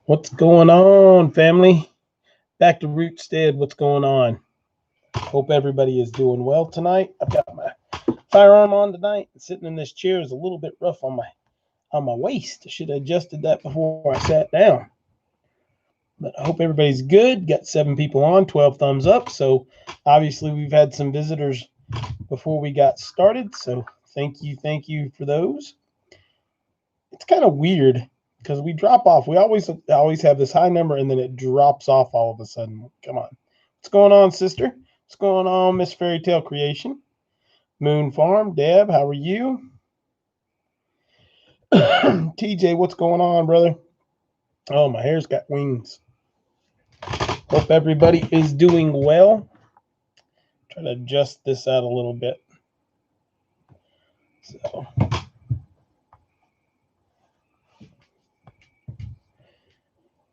What's going on, family? Back to Rootstead. What's going on? Hope everybody is doing well tonight. I've got my firearm on tonight. Sitting in this chair is a little bit rough on my waist. I should have adjusted that before I sat down. But I hope everybody's good. Got 7 people on, 12 thumbs up. So obviously we've had some visitors before we got started. So thank you for those. It's kind of weird because we drop off. We always have this high number and then it drops off all of a sudden. Come on. What's going on, sister? What's going on, Miss Fairy Tale Creation? Moon Farm, Deb, how are you? TJ, what's going on, brother? Oh, my hair's got wings. Hope everybody is doing well. Try to adjust this out a little bit. So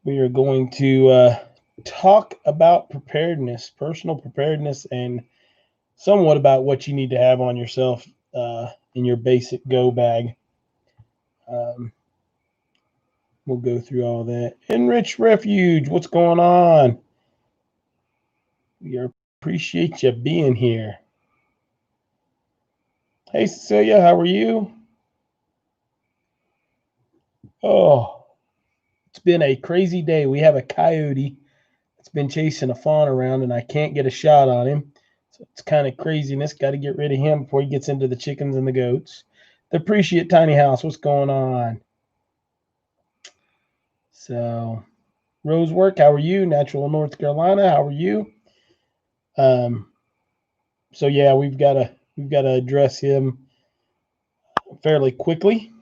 we are going to talk about preparedness, personal preparedness, and somewhat about what you need to have on yourself in your basic go bag. We'll go through all that. Enrich Refuge, what's going on? We appreciate you being here. Hey, Cecilia, how are you? Oh, it's been a crazy day. We have a coyote that's been chasing a fawn around, and I can't get a shot on him. So it's kind of craziness. Got to get rid of him before he gets into the chickens and the goats. The Appreciate Tiny House, what's going on? So, Rosework, how are you? Natural North Carolina, how are you? So yeah, we've got to address him fairly quickly.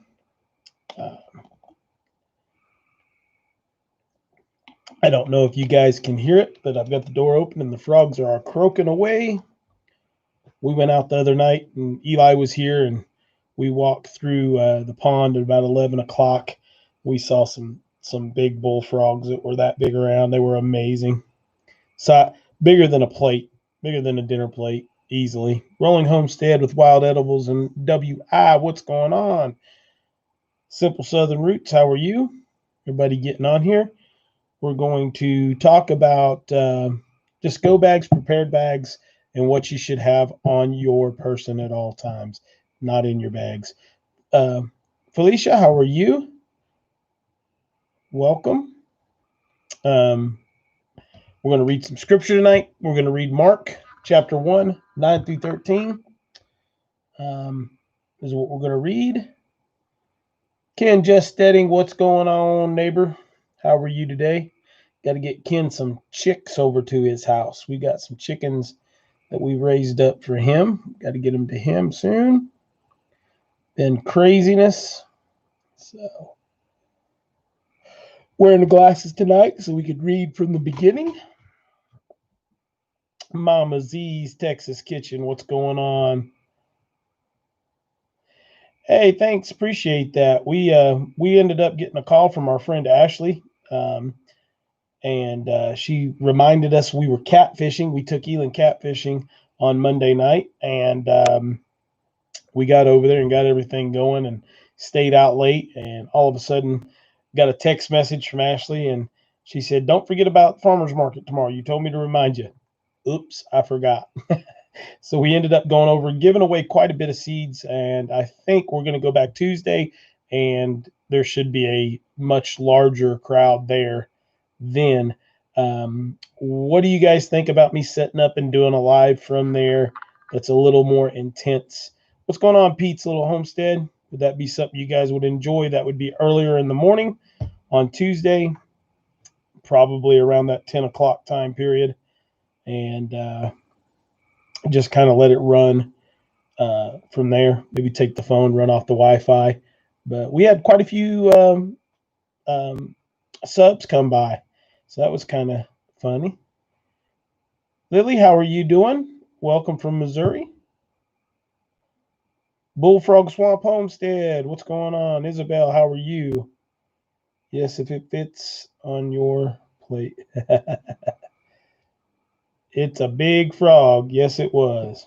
I don't know if you guys can hear it, but I've got the door open and the frogs are croaking away. We went out the other night and Eli was here and we walked through the pond at about 11 o'clock. We saw some big bullfrogs that were that big around. They were amazing. So bigger than a plate, bigger than a dinner plate, easily. Rolling Homestead with Wild Edibles and WI. What's going on? Simple Southern Roots, how are you? Everybody getting on here? We're going to talk about just go bags, prepared bags, and what you should have on your person at all times, not in your bags. Felicia, how are you? Welcome. We're going to read some scripture tonight. We're going to read Mark chapter 1, 9 through 13. Is what we're going to read. Ken just steading, what's going on, neighbor? How are you today? Got to get Ken some chicks over to his house. We got some chickens that we raised up for him. Got to get them to him soon. Then craziness. So wearing the glasses tonight so we could read from the beginning. Mama Z's Texas Kitchen. What's going on? Hey, thanks. Appreciate that. We ended up getting a call from our friend Ashley. And she reminded us we were catfishing. We took ELYN catfishing on Monday night, and we got over there and got everything going and stayed out late. And all of a sudden, got a text message from Ashley, and she said, "Don't forget about farmers market tomorrow. You told me to remind you." Oops, I forgot. So we ended up going over and giving away quite a bit of seeds, and I think we're going to go back Tuesday, and there should be a much larger crowd there then. What do you guys think about me setting up and doing a live from there that's a little more intense? What's going on, Pete's Little Homestead? Would that be something you guys would enjoy? That would be earlier in the morning on Tuesday, probably around that 10 o'clock time period, and just kind of let it run from there. Maybe take the phone, run off the Wi-Fi. But we had quite a few subs come by, so that was kind of funny. Lily, how are you doing? Welcome from Missouri. Bullfrog Swamp Homestead, what's going on? Isabel, how are you? Yes, if it fits on your plate. It's a big frog. Yes, it was.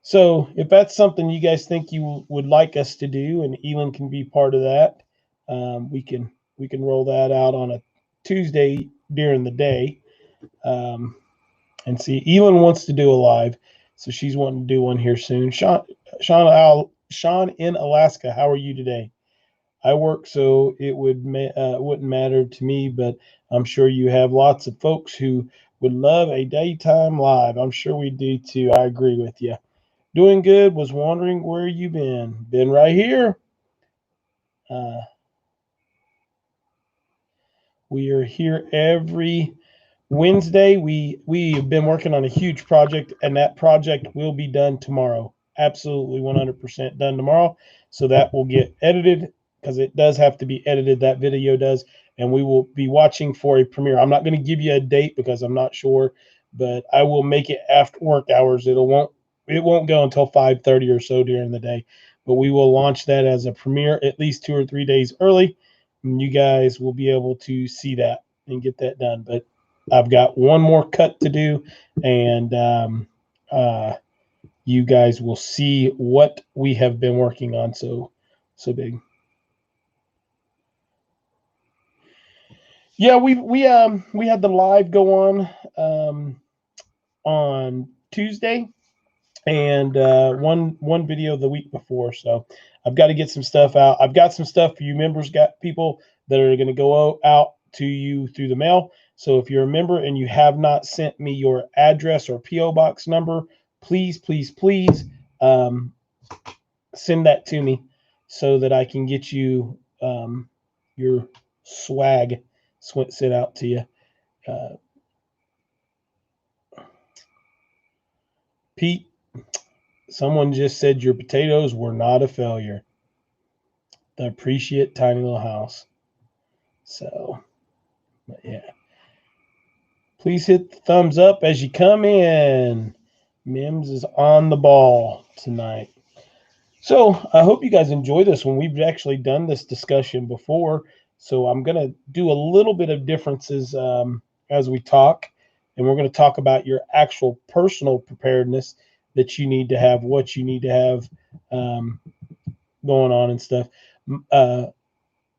So if that's something you guys think you would like us to do, and ELYN can be part of that, we can we can roll that out on a Tuesday during the day. And see, ELYN wants to do a live, so she's wanting to do one here soon. Sean in Alaska, how are you today? I work, so it wouldn't matter to me, but I'm sure you have lots of folks who would love a daytime live. I'm sure we do too. I agree with you. Doing good. Was wondering where you been. Been right here. We are here every Wednesday. We've been working on a huge project, and that project will be done tomorrow. Absolutely 100% done tomorrow. So that will get edited, because it does have to be edited. That video does, and we will be watching for a premiere. I'm not going to give you a date because I'm not sure, but I will make it after work hours. It won't go until 5:30 or so during the day, but we will launch that as a premiere at least 2 or 3 days early, and you guys will be able to see that and get that done. But I've got one more cut to do, and you guys will see what we have been working on so big. Yeah, we had the live go on Tuesday, and one video the week before. So I've got to get some stuff out. I've got some stuff for you members. Got people that are going to go out to you through the mail. So if you're a member and you have not sent me your address or PO box number, please send that to me so that I can get you your swag sent out to you. Pete, someone just said your potatoes were not a failure. The appreciate tiny little house. So, yeah. Please hit the thumbs up as you come in. Mims is on the ball tonight. So I hope you guys enjoy this one. We've actually done this discussion before, so I'm going to do a little bit of differences as we talk, and we're going to talk about your actual personal preparedness that you need to have, what you need to have going on and stuff.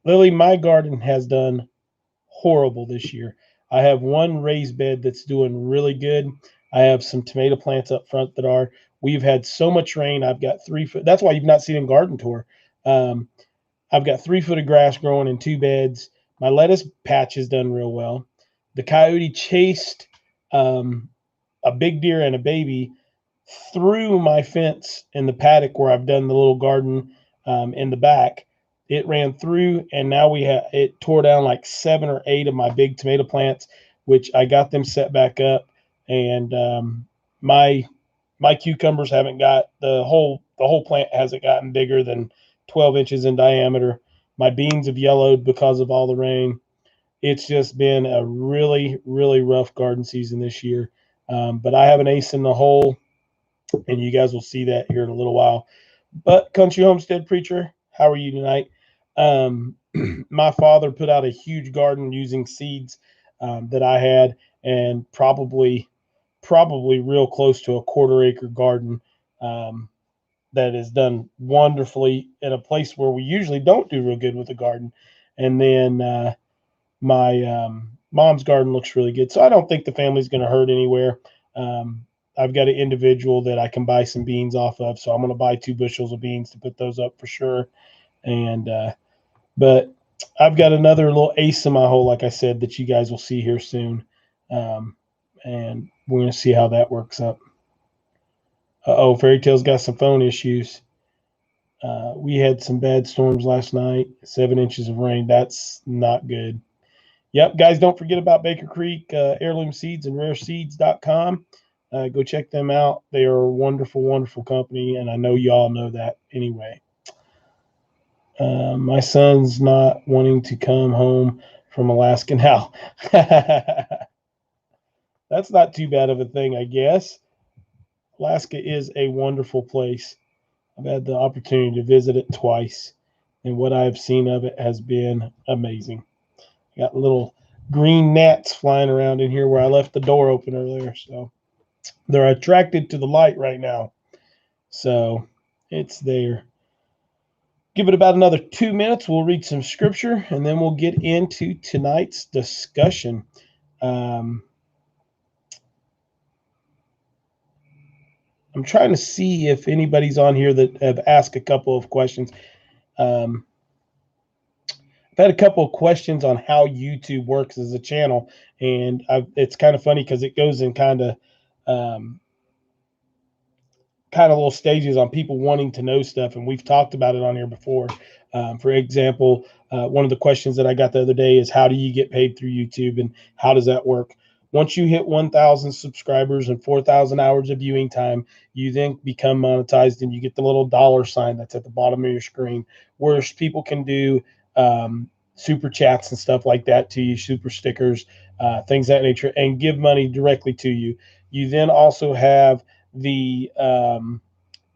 Lily, my garden has done horrible this year. I have one raised bed that's doing really good. I have some tomato plants up front that are. We've had so much rain. I've got 3 foot. That's why you've not seen a garden tour. I've got 3 foot of grass growing in 2 beds. My lettuce patch has done real well. The coyote chased a big deer and a baby through my fence in the paddock where I've done the little garden in the back. It ran through, and now it tore down like 7 or 8 of my big tomato plants, which I got them set back up. And my cucumbers haven't got the whole plant hasn't gotten bigger than 12 inches in diameter. My beans have yellowed because of all the rain. It's just been a really, really rough garden season this year. But I have an ace in the hole, and you guys will see that here in a little while. But Country Homestead Preacher, how are you tonight? My father put out a huge garden using seeds that I had, and probably real close to a 1/4 acre garden that is done wonderfully in a place where we usually don't do real good with the garden. And then my mom's garden looks really good. So I don't think the family's going to hurt anywhere. I've got an individual that I can buy some beans off of, so I'm going to buy 2 bushels of beans to put those up for sure. And but I've got another little ace in my hole, like I said, that you guys will see here soon, and we're going to see how that works up. Fairy Tale's got some phone issues. We had some bad storms last night, 7 inches of rain. That's not good. Yep, guys, don't forget about Baker Creek, Heirloom Seeds and RareSeeds.com. Go check them out. They are a wonderful, wonderful company, and I know y'all know that anyway. My son's not wanting to come home from Alaska now. That's not too bad of a thing, I guess. Alaska is a wonderful place. I've had the opportunity to visit it twice, and what I've seen of it has been amazing. Got little green gnats flying around in here where I left the door open earlier, so they're attracted to the light right now. So it's there. give it about another 2 minutes. We'll read some scripture, and then we'll get into tonight's discussion. I'm trying to see if anybody's on here that have asked a couple of questions. I've had a couple of questions on how YouTube works as a channel, and it's kind of funny because it goes in kind of little stages on people wanting to know stuff, and we've talked about it on here before. For example, one of the questions that I got the other day is, how do you get paid through YouTube, and how does that work? Once you hit 1,000 subscribers and 4,000 hours of viewing time, you then become monetized, and you get the little dollar sign that's at the bottom of your screen, where people can do super chats and stuff like that to you, super stickers, things of that nature, and give money directly to you. You then also have the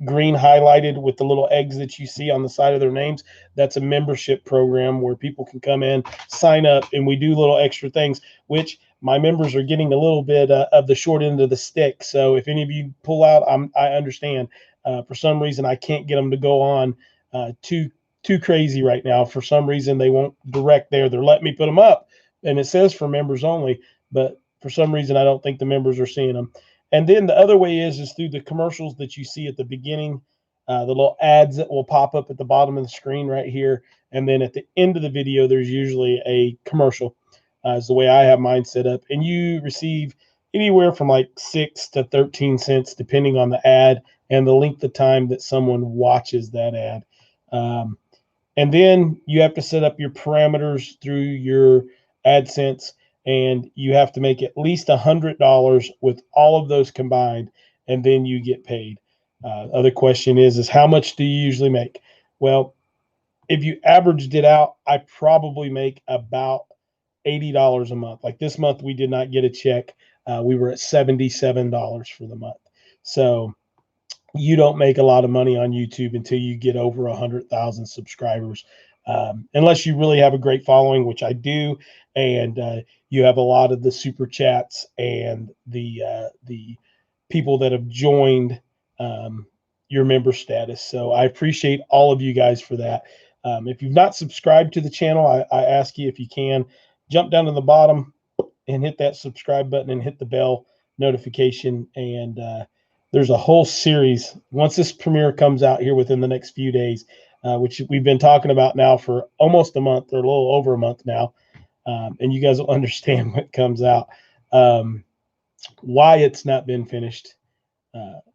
green highlighted with the little eggs that you see on the side of their names. That's a membership program where people can come in, sign up, and we do little extra things, which my members are getting a little bit of the short end of the stick. So if any of you pull out, I understand. For some reason, I can't get them to go on too crazy right now. For some reason, they won't direct there. They're letting me put them up, and it says for members only, but for some reason, I don't think the members are seeing them. And then the other way is through the commercials that you see at the beginning, the little ads that will pop up at the bottom of the screen right here. And then at the end of the video, there's usually a commercial, is the way I have mine set up. And you receive anywhere from like 6 to 13 cents, depending on the ad and the length of time that someone watches that ad. And then you have to set up your parameters through your AdSense, and you have to make at least $100 with all of those combined, and then you get paid. Other question is how much do you usually make? Well, if you averaged it out, I probably make about $80 a month. Like this month, we did not get a check. We were at $77 for the month. So you don't make a lot of money on YouTube until you get over 100,000 subscribers, unless you really have a great following, which I do, and you have a lot of the super chats and the people that have joined your member status. So I appreciate all of you guys for that. If you've not subscribed to the channel, I ask you, if you can, jump down to the bottom and hit that subscribe button and hit the bell notification. And there's a whole series once this premiere comes out here within the next few days, which we've been talking about now for almost a month, or a little over a month now. And you guys will understand when it comes out, why it's not been finished.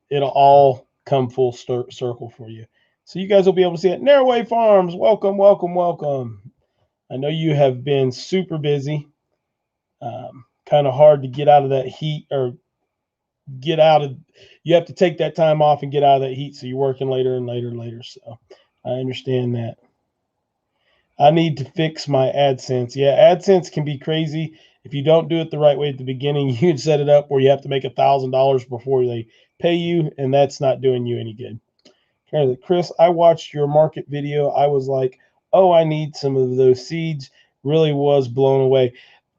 It'll all come full circle for you. So you guys will be able to see it. Narrowway Farms, welcome, welcome, welcome. I know you have been super busy. Kind of hard to get out of that heat, or you have to take that time off and get out of that heat. So you're working later and later and later. So I understand that. I need to fix my AdSense. Yeah, AdSense can be crazy. If you don't do it the right way at the beginning, you can set it up where you have to make $1,000 before they pay you, and that's not doing you any good. Chris, I watched your market video. I was like, oh, I need some of those seeds. Really was blown away.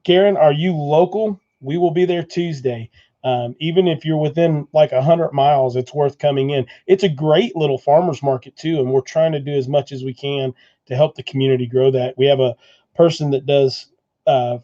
Karen, are you local? We will be there Tuesday. Even if you're within like 100 miles, it's worth coming in. It's a great little farmer's market too, and we're trying to do as much as we can to help the community grow that. We have a person that does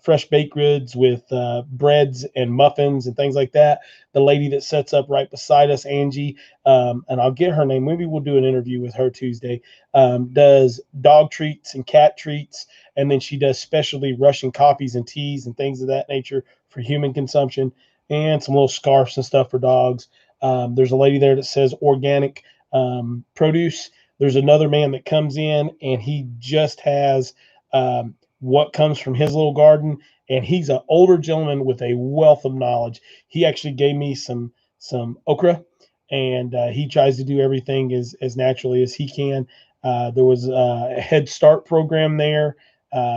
fresh baked goods with breads and muffins and things like that. The lady that sets up right beside us, Angie, and I'll get her name. Maybe we'll do an interview with her Tuesday. Does dog treats and cat treats, and then she does specialty Russian coffees and teas and things of that nature for human consumption, and some little scarves and stuff for dogs. There's a lady there that says organic produce. There's another man that comes in, and he just has what comes from his little garden, and he's an older gentleman with a wealth of knowledge. He actually gave me some okra, and he tries to do everything as naturally as he can. There was a Head Start program there.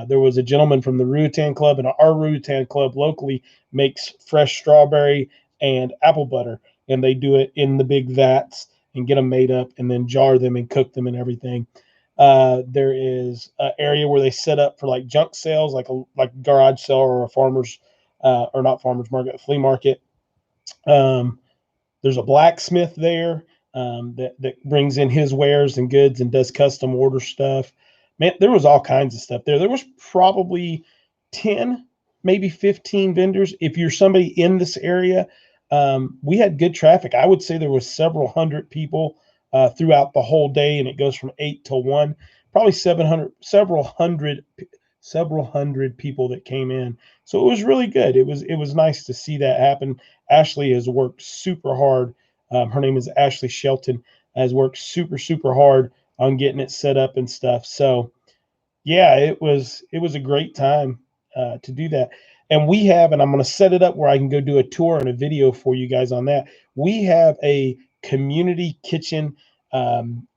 There was a gentleman from the Rutan Club, and our Rutan Club locally makes fresh strawberry and apple butter, and they do it in the big vats and get them made up and then jar them and cook them and everything. There is an area where they set up for like junk sales, like a garage sale or a farmer's or not farmer's market, a flea market. There's a blacksmith there. that brings in his wares and goods and does custom order stuff. Man, there was all kinds of stuff there. There was probably 10, maybe 15 vendors. If you're somebody in this area, we had good traffic. I would say there was several hundred people throughout the whole day, and it goes from 8 till 1. Probably 700, several hundred people that came in. So it was really good. It was nice to see that happen. Ashley has worked super hard. Her name is Ashley Shelton. Has worked super hard on getting it set up and stuff. So yeah, it was a great time to do that. And we have, and I'm going to set it up where I can go do a tour and a video for you guys on that. We have a community kitchen,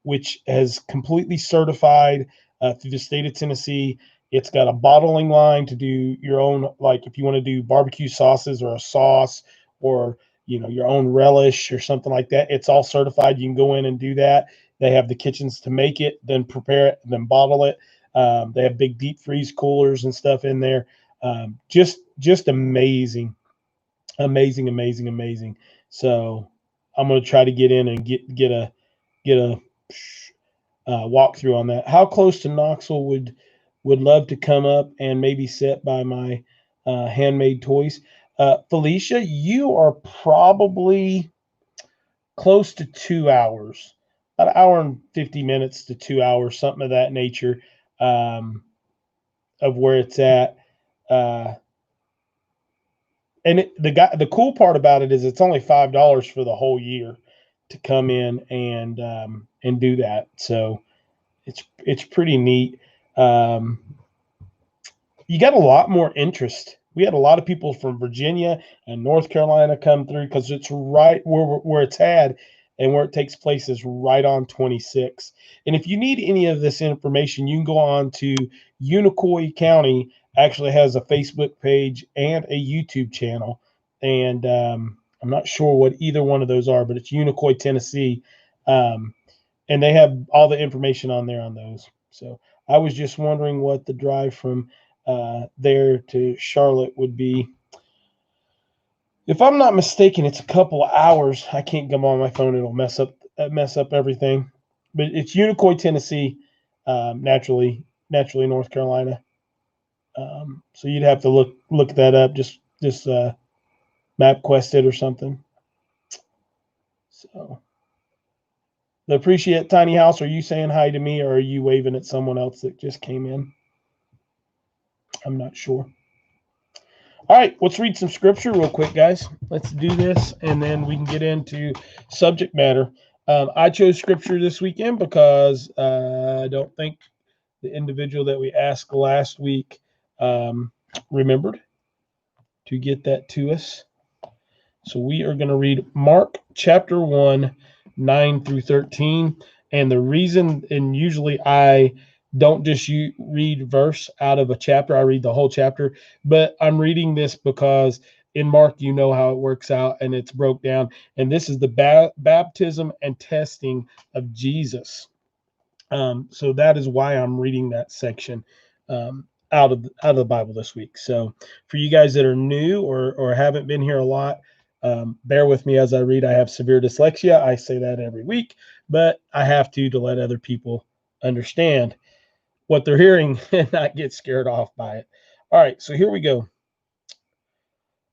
which has completely certified through the state of Tennessee. It's got a bottling line to do your own, like if you want to do barbecue sauces or a sauce or your own relish or something like that. It's all certified. You can go in and do that. They have the kitchens to make it, then prepare it, then bottle it. They have big deep freeze coolers and stuff in there. Just amazing. So I'm going to try to get in and get a walkthrough on that. How close to Knoxville would love to come up and maybe sit by my handmade toys? Felicia, you are probably close to 2 hours, about an hour and 50 minutes to 2 hours, something of that nature, of where it's at. And the cool part about it is it's only $5 for the whole year to come in and do that. So it's pretty neat. You got a lot more interest. We had a lot of people from Virginia and North Carolina come through because it's right where it's at, and where it takes place is right on 26. And if you need any of this information, you can go on to UNICOI County. Actually has a Facebook page and a YouTube channel, and I'm not sure what either one of those are, but it's UNICOI Tennessee, and they have all the information on there on those. So I was just wondering what the drive from there to Charlotte would be. If I'm not mistaken, it's a couple of hours. I can't come on my phone; it'll mess up everything. But it's UNICOI Tennessee, naturally North Carolina. So you'd have to look that up. Just MapQuest it or something. So I appreciate Tiny House. Are you saying hi to me, or are you waving at someone else that just came in? I'm not sure. All right, let's read some scripture real quick, guys. Let's do this, and then we can get into subject matter. I chose scripture this weekend because I don't think the individual that we asked last week remembered to get that to us. So we are going to read Mark chapter 1, 9 through 13. And the reason, and usually I don't just read verse out of a chapter, I read the whole chapter, but I'm reading this because in Mark, you know how it works out, and it's broke down. And this is the baptism and testing of Jesus. So that is why I'm reading that section out of the Bible this week. So for you guys that are new or haven't been here a lot, bear with me as I read. I have severe dyslexia. I say that every week, but I have to let other people understand what they're hearing and not get scared off by it. All right, so here we go.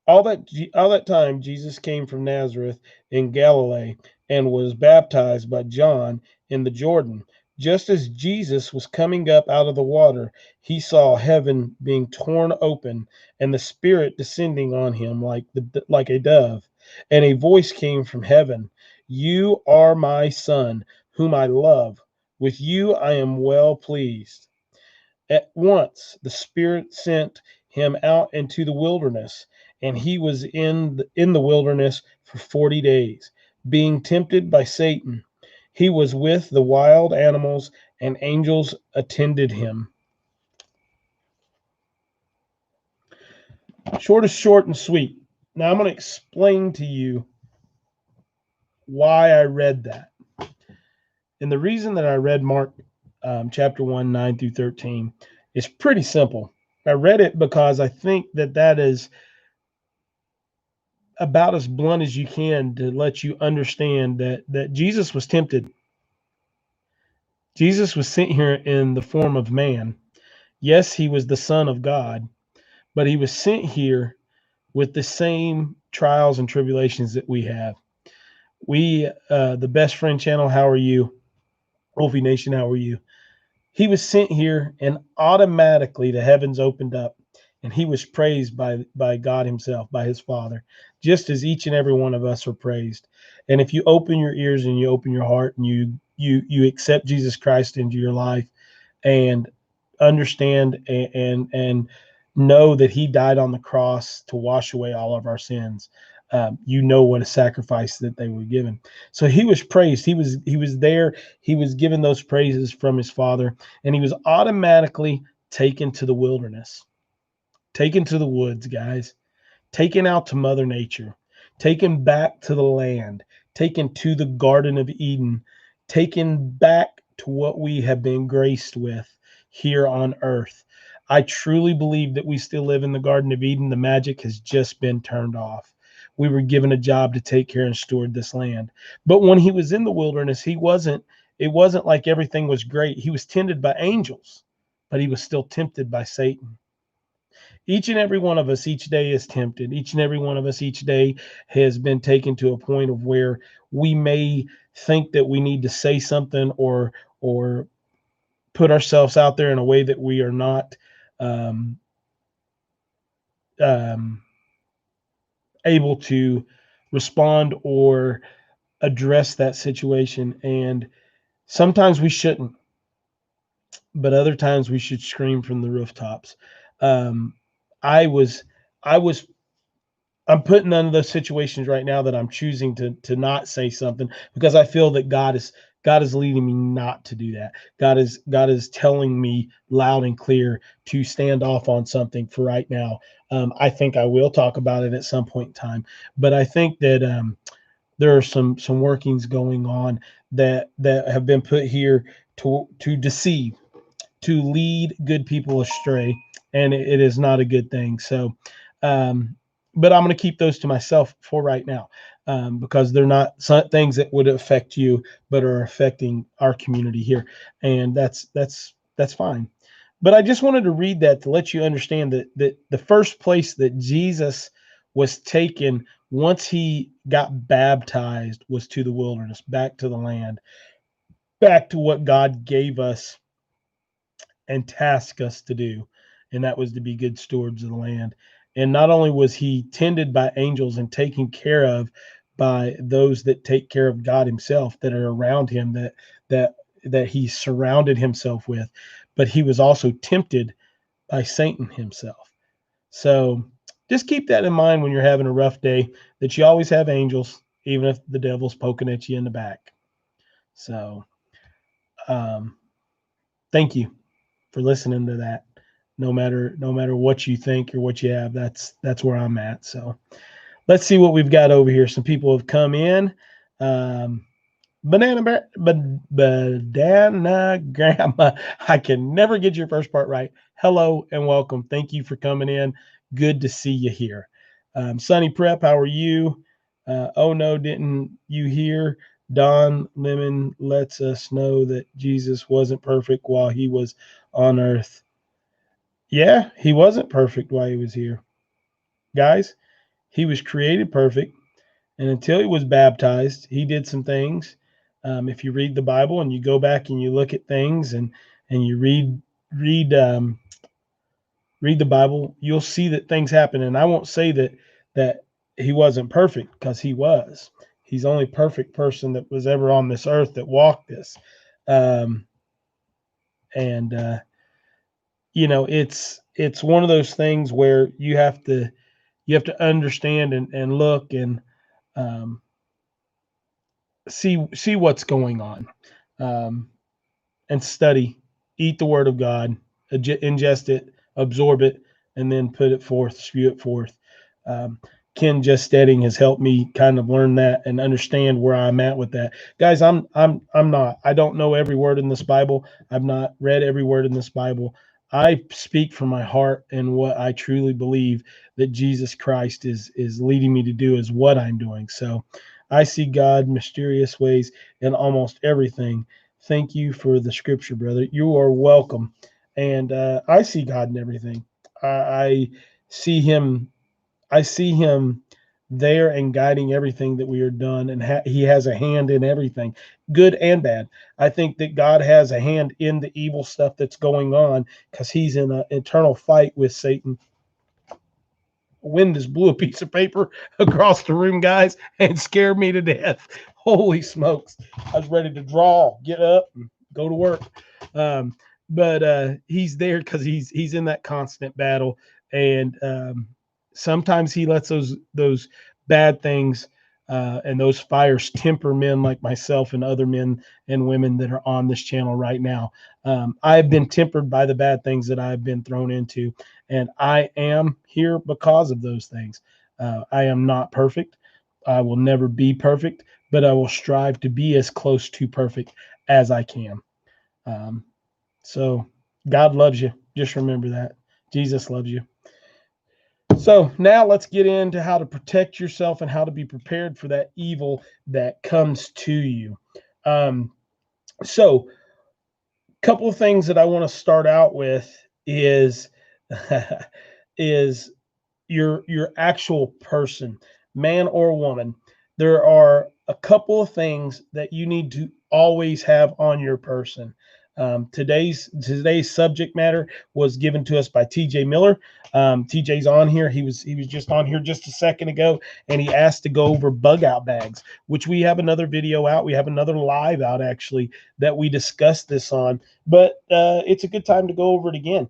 All that time, Jesus came from Nazareth in Galilee and was baptized by John in the Jordan. Just as Jesus was coming up out of the water, he saw heaven being torn open and the Spirit descending on him like a dove. And a voice came from heaven, "You are my Son, whom I love. With you I am well pleased." At once the Spirit sent him out into the wilderness, and he was in the wilderness for 40 days, being tempted by Satan. He was with the wild animals, and angels attended him. Short and sweet. Now I'm going to explain to you why I read that. And the reason that I read Mark chapter 1, 9 through 13 is pretty simple. I read it because I think that is about as blunt as you can to let you understand that Jesus was tempted. Jesus was sent here in the form of man. Yes, he was the Son of God, but he was sent here with the same trials and tribulations that we have. We, the Best Friend channel, how are you? Wolfie Nation, how are you? He was sent here, and automatically the heavens opened up, and he was praised by God himself, by his Father, just as each and every one of us are praised. And if you open your ears and you open your heart and you accept Jesus Christ into your life and understand and know that he died on the cross to wash away all of our sins, you know what a sacrifice that they were given. So he was praised. He was there. He was given those praises from his Father, and he was automatically taken to the wilderness, taken to the woods, guys, taken out to Mother Nature, taken back to the land, taken to the Garden of Eden, taken back to what we have been graced with here on earth. I truly believe that we still live in the Garden of Eden. The magic has just been turned off. We were given a job to take care and steward this land. But when he was in the wilderness, it wasn't like everything was great. He was tended by angels, but he was still tempted by Satan. Each and every one of us each day is tempted. Each and every one of us each day has been taken to a point of where we may think that we need to say something or put ourselves out there in a way that we are not um, um, able to respond or address that situation. And sometimes we shouldn't, but other times we should scream from the rooftops. Um, I was I was I'm putting none of those situations right now that I'm choosing to not say something because I feel that God is leading me not to do that. God is telling me loud and clear to stand off on something for right now. I think I will talk about it at some point in time, but I think that there are some workings going on that have been put here to deceive, to lead good people astray, and it is not a good thing. So, but I'm going to keep those to myself for right now, because they're not things that would affect you, but are affecting our community here, and that's fine. But I just wanted to read that to let you understand that the first place that Jesus was taken once he got baptized was to the wilderness, back to the land, back to what God gave us and tasked us to do, and that was to be good stewards of the land. And not only was he tended by angels and taken care of by those that take care of God himself, that are around him, that that he surrounded himself with, but he was also tempted by Satan himself. So just keep that in mind when you're having a rough day, that you always have angels, even if the devil's poking at you in the back. So um, thank you for listening to that. No matter what you think or what you have, that's where I'm at. So let's see what we've got over here. Some people have come in. Um, Banana Grandma. I can never get your first part right. Hello and welcome. Thank you for coming in. Good to see you here. Sunny Prep, how are you? Oh no, didn't you hear? Don Lemon lets us know that Jesus wasn't perfect while he was on earth. Yeah, he wasn't perfect while he was here. Guys, he was created perfect. And until he was baptized, he did some things. If you read the Bible and you go back and you look at things and you read read the Bible, you'll see that things happen. And I won't say that he wasn't perfect, because he was. He's the only perfect person that was ever on this earth that walked this. Um, and it's one of those things where you have to understand and look and um, see what's going on, um, and study, eat the Word of God, ingest it, absorb it, and then put it forth, spew it forth. Um, Ken Just Steading has helped me kind of learn that and understand where I'm at with that. Guys, I don't know every word in this Bible. I've not read every word in this Bible. I speak from my heart, and what I truly believe that Jesus Christ is leading me to do is what I'm doing. So I see God mysterious ways in almost everything. Thank you for the scripture, brother. You are welcome. And I see God in everything. I see him. I see him there and guiding everything that we are done, and he has a hand in everything, good and bad. I think that God has a hand in the evil stuff that's going on because he's in an eternal fight with Satan. Wind just blew a piece of paper across the room, guys, and scared me to death. Holy smokes. I was ready to draw, get up, and go to work. But he's there because he's in that constant battle. And sometimes he lets those bad things and those fires temper men like myself and other men and women that are on this channel right now. I've been tempered by the bad things that I've been thrown into, and I am here because of those things. I am not perfect. I will never be perfect, but I will strive to be as close to perfect as I can. So God loves you. Just remember that. Jesus loves you. So now let's get into how to protect yourself and how to be prepared for that evil that comes to you. So a couple of things that I want to start out with is is your actual person, man or woman. There are a couple of things that you need to always have on your person. Today's subject matter was given to us by TJ Miller. TJ's on here. He was just on here just a second ago, and he asked to go over bug out bags, which we have another video out. We have another live out actually that we discussed this on, but it's a good time to go over it again.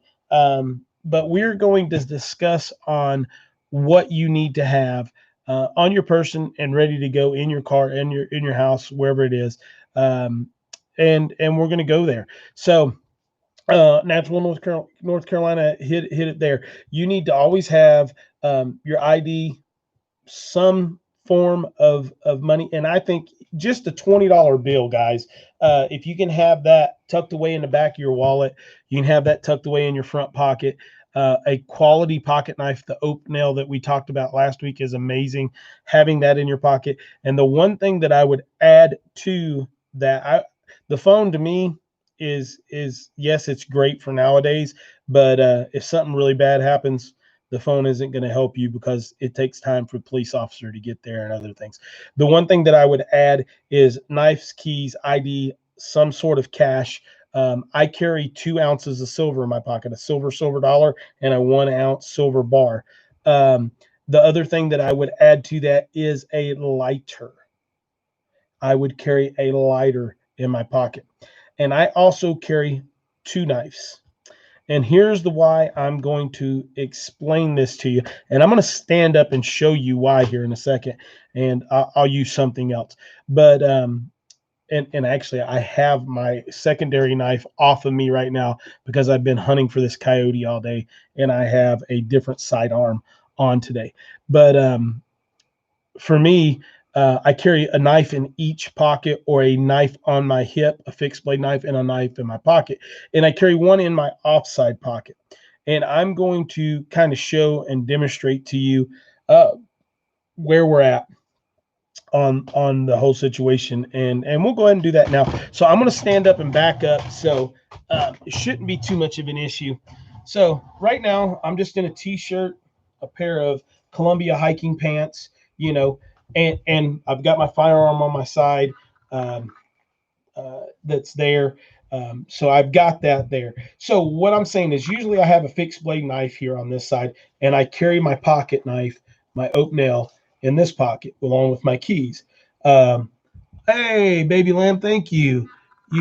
But we're going to discuss on what you need to have on your person and ready to go in your car, in your house, wherever it is. And we're going to go there. So Natural North Carolina hit it there. You need to always have your ID, some form of money, and I think just a $20 bill, guys. If you can have that tucked away in the back of your wallet, you can have that tucked away in your front pocket. A quality pocket knife, the oak nail that we talked about last week, is amazing. Having that in your pocket. And the one thing that I would add to that, the phone to me is yes, it's great for nowadays, but if something really bad happens, the phone isn't going to help you because it takes time for a police officer to get there and other things. The one thing that I would add is knives, keys, ID, some sort of cash. I carry 2 ounces of silver in my pocket, a silver dollar and a 1 ounce silver bar. The other thing that I would add to that is a lighter. I would carry a lighter in my pocket. And I also carry 2 knives. And here's the why. I'm going to explain this to you. And I'm going to stand up and show you why here in a second. And I'll use something else. But and actually, I have my secondary knife off of me right now because I've been hunting for this coyote all day, and I have a different sidearm on today. But for me, I carry a knife in each pocket, or a knife on my hip, a fixed blade knife, and a knife in my pocket. And I carry one in my offside pocket. And I'm going to kind of show and demonstrate to you where we're at on the whole situation, and we'll go ahead and do that now. So I'm going to stand up and back up, so it shouldn't be too much of an issue. So right now I'm just in a t-shirt, a pair of Columbia hiking pants, and I've got my firearm on my side that's there. So I've got that there. So what I'm saying is, usually I have a fixed blade knife here on this side, and I carry my pocket knife, my oak nail, in this pocket along with my keys. Hey, baby lamb, thank you.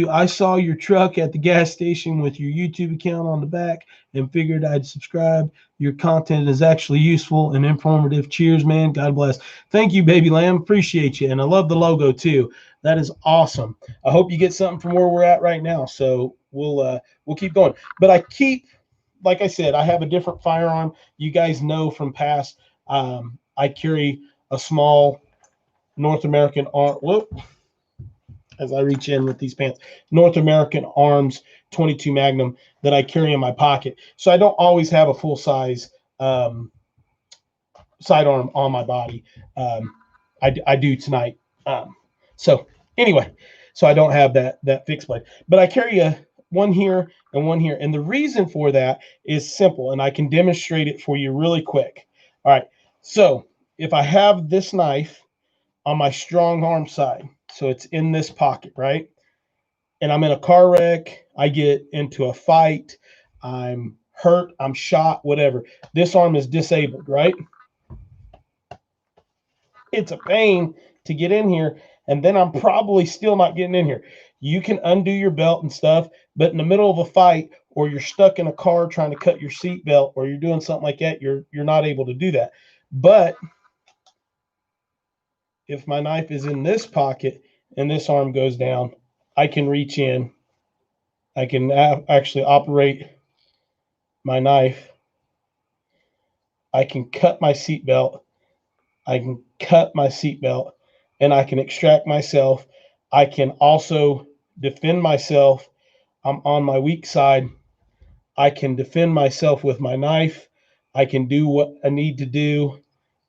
I saw your truck at the gas station with your YouTube account on the back and figured I'd subscribe. Your content is actually useful and informative. Cheers, man. God bless. Thank you, baby lamb. Appreciate you. And I love the logo too. That is awesome. I hope you get something from where we're at right now. So we'll keep going. But like I said, I have a different firearm. You guys know from past, I carry a small North American arm. Whoop. as I reach in with these pants. North American Arms 22 Magnum that I carry in my pocket. So I don't always have a full size sidearm on my body. I do tonight. So anyway, so I don't have that fixed blade, but I carry one here and one here. And the reason for that is simple, and I can demonstrate it for you really quick. All right. So if I have this knife on my strong arm side, so it's in this pocket, right? And I'm in a car wreck, I get into a fight, I'm hurt, I'm shot, whatever. This arm is disabled, right? It's a pain to get in here, and then I'm probably still not getting in here. You can undo your belt and stuff, but in the middle of a fight, or you're stuck in a car trying to cut your seat belt, or you're doing something like that, you're not able to do that. But if my knife is in this pocket and this arm goes down, I can reach in. I can actually operate my knife. I can cut my seat belt. I can cut my seat belt, and I can extract myself. I can also defend myself. I'm on my weak side. I can defend myself with my knife. I can do what I need to do,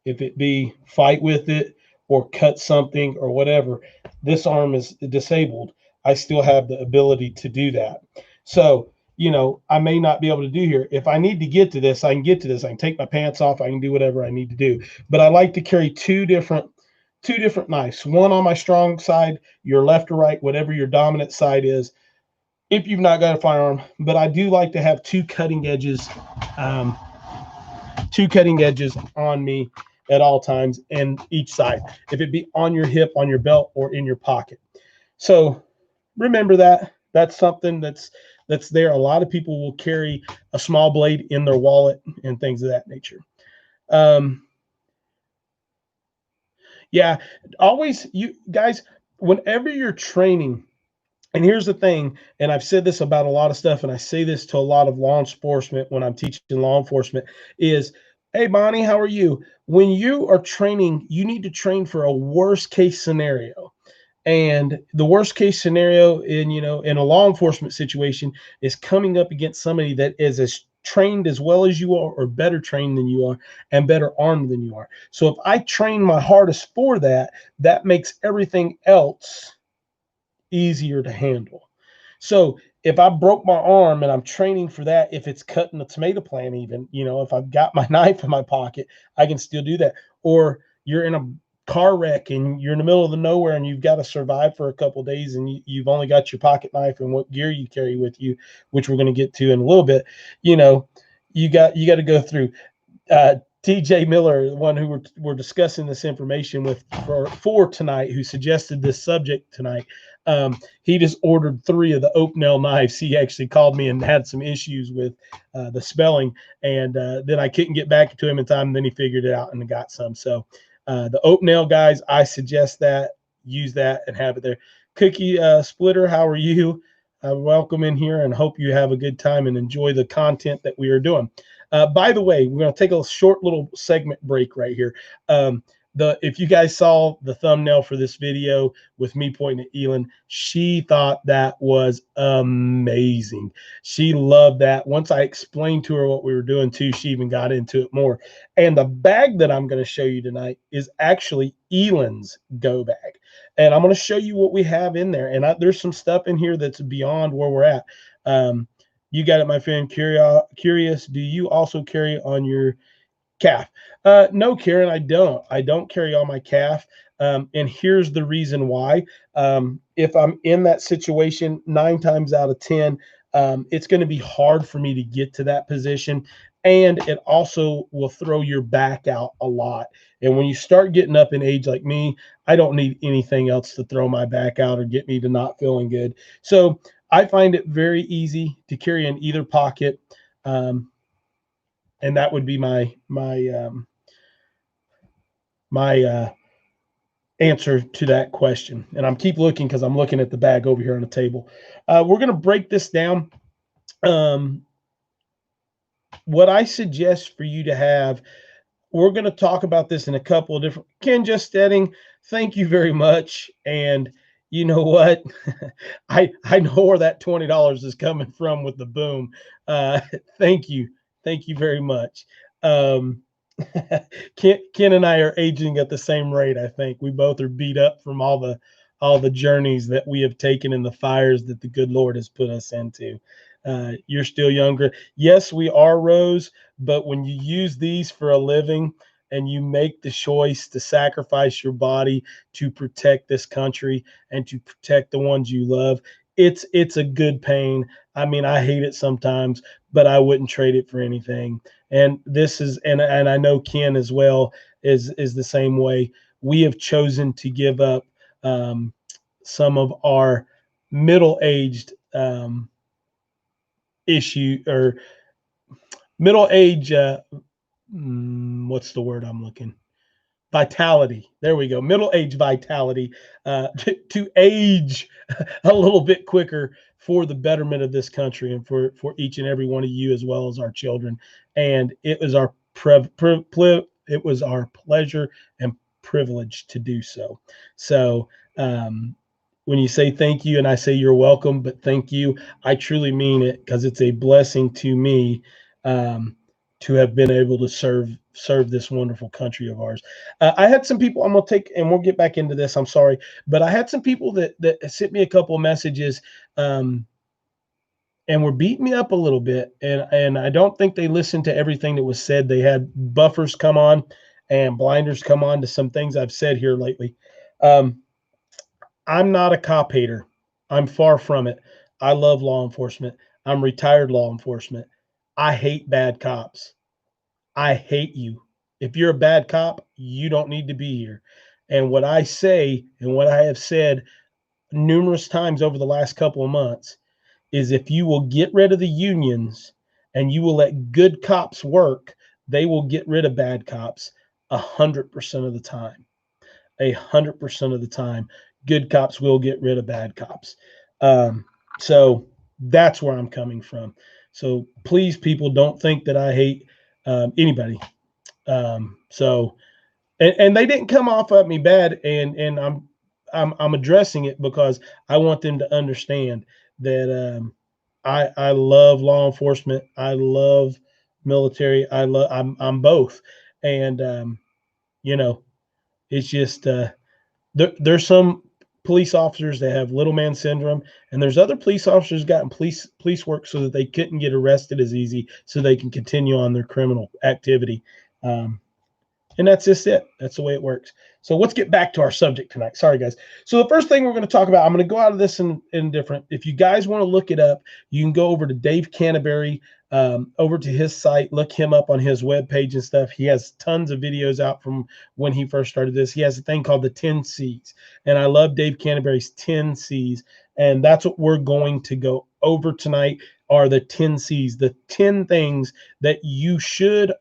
if it be fight with it or cut something or whatever. This arm is disabled. I still have the ability to do that. So, I may not be able to do here. If I need to get to this, I can get to this. I can take my pants off. I can do whatever I need to do. But I like to carry two different knives. One on my strong side, your left or right, whatever your dominant side is, if you've not got a firearm. But I do like to have two cutting edges on me at all times, and each side, if it be on your hip, on your belt, or in your pocket. So remember that. That's something that's there. A lot of people will carry a small blade in their wallet and things of that nature. Yeah, always, you guys, whenever you're training, and here's the thing, and I've said this about a lot of stuff, and I say this to a lot of law enforcement when I'm teaching law enforcement, is, hey, Bonnie, how are you? When you are training, you need to train for a worst case scenario. And the worst case scenario in a law enforcement situation is coming up against somebody that is as trained as well as you are, or better trained than you are, and better armed than you are. So if I train my hardest for that, that makes everything else easier to handle. So if I broke my arm and I'm training for that, if it's cutting a tomato plant, even, if I've got my knife in my pocket, I can still do that. Or you're in a car wreck and you're in the middle of the nowhere and you've got to survive for a couple of days, and you've only got your pocket knife and what gear you carry with you, which we're going to get to in a little bit. You got to go through. TJ Miller, the one who we're discussing this information with for tonight, who suggested this subject tonight, he just ordered 3 of the Oaknail knives. He actually called me and had some issues with the spelling, and then I couldn't get back to him in time. And then he figured it out and got some. So the Oaknail guys, I suggest that. Use that and have it there. Cookie Splitter, how are you? Welcome in here, and hope you have a good time and enjoy the content that we are doing. By the way, we're going to take a short little segment break right here. If you guys saw the thumbnail for this video with me pointing at ELYN, she thought that was amazing. She loved that. Once I explained to her what we were doing too, she even got into it more. And the bag that I'm going to show you tonight is actually ELYN's go bag. And I'm going to show you what we have in there. And there's some stuff in here that's beyond where we're at. You got it, my friend. Curious, do you also carry on your calf? No, Karen, I don't. I don't carry on my calf. And here's the reason why. If I'm in that situation, 9 times out of 10, it's going to be hard for me to get to that position. And it also will throw your back out a lot. And when you start getting up in age like me, I don't need anything else to throw my back out or get me to not feeling good. So I find it very easy to carry in either pocket. And that would be my answer to that question. And I'm keep looking because I'm looking at the bag over here on the table. We're going to break this down. What I suggest for you to have, we're going to talk about this in a couple of different. Ken Just Stedding, thank you very much. And You know what? I know where that $20 is coming from with the boom. Uh, thank you. Thank you very much. Um, Ken and I are aging at the same rate. I think we both are beat up from all the journeys that we have taken and the fires that the good Lord has put us into. You're still younger. Yes, we are, Rose, but when you use these for a living and you make the choice to sacrifice your body to protect this country and to protect the ones you love, it's a good pain. I mean, I hate it sometimes, but I wouldn't trade it for anything. And this is, and I know Ken as well is the same way. We have chosen to give up some of our middle-aged issue or middle age. What's the word I'm looking? Vitality. There we go. Middle age vitality to age a little bit quicker for the betterment of this country and for each and every one of you as well as our children. And it was our it was our pleasure and privilege to do so. So when you say thank you and I say you're welcome, but thank you, I truly mean it because it's a blessing to me to have been able to serve this wonderful country of ours. I had some people. I'm gonna take, and we'll get back into this. I'm sorry, but I had some people that sent me a couple of messages, and were beating me up a little bit. And I don't think they listened to everything that was said. They had buffers come on and blinders come on to some things I've said here lately. Um, I'm not a cop hater. I'm far from it. I love law enforcement. I'm retired law enforcement. I hate bad cops. I hate you. If you're a bad cop, you don't need to be here. And what I say and what I have said numerous times over the last couple of months is if you will get rid of the unions and you will let good cops work, they will get rid of bad cops 100% of the time. 100% of the time, good cops will get rid of bad cops. So that's where I'm coming from. So please, people, don't think that I hate anybody. So and they didn't come off at me bad, and I'm addressing it because I want them to understand that I love law enforcement. I love military. I'm both, and you know, it's just there's some police officers that have little man syndrome, and there's other police officers gotten police work so that they couldn't get arrested as easy, so they can continue on their criminal activity. Um, and that's just it. That's the way it works. So let's get back to our subject tonight. Sorry, guys. So the first thing we're going to talk about, I'm going to go out of this in different. If you guys want to look it up, you can go over to Dave Canterbury, over to his site, look him up on his webpage and stuff. He has tons of videos out from when he first started this. He has a thing called the 10 C's. And I love Dave Canterbury's 10 C's. And that's what we're going to go over tonight are the 10 C's, the 10 things that you should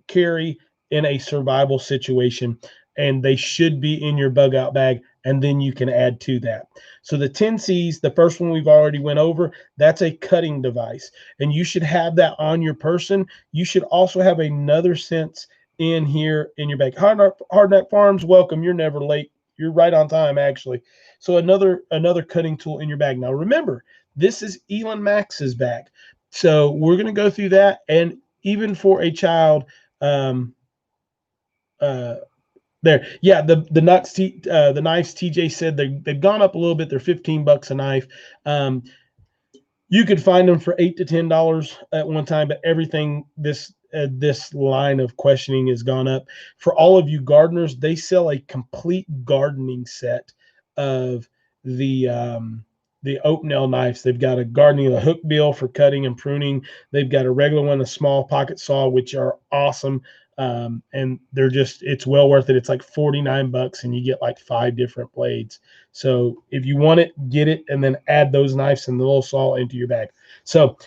carry in a survival situation, and they should be in your bug out bag, and then you can add to that. So the 10 C's, the first one we've already went over, that's a cutting device, and you should have that on your person. You should also have another sense in here in your bag. Hardneck Farms, welcome. You're never late. You're right on time, actually. So another cutting tool in your bag. Now remember, this is ELYN Max's bag, so we're going to go through that. And even for a child, there, yeah, the knives TJ said they've gone up a little bit. They're $15 a knife. You could find them for $8 to $10 at one time, but everything this line of questioning has gone up. For all of you gardeners, they sell a complete gardening set of the oak nail knives. They've got a gardening, a hook bill for cutting and pruning. They've got a regular one, a small pocket saw, which are awesome. And they're just, it's well worth it. It's like $49 and you get like 5 different blades. So if you want it, get it, and then add those knives and the little saw into your bag. So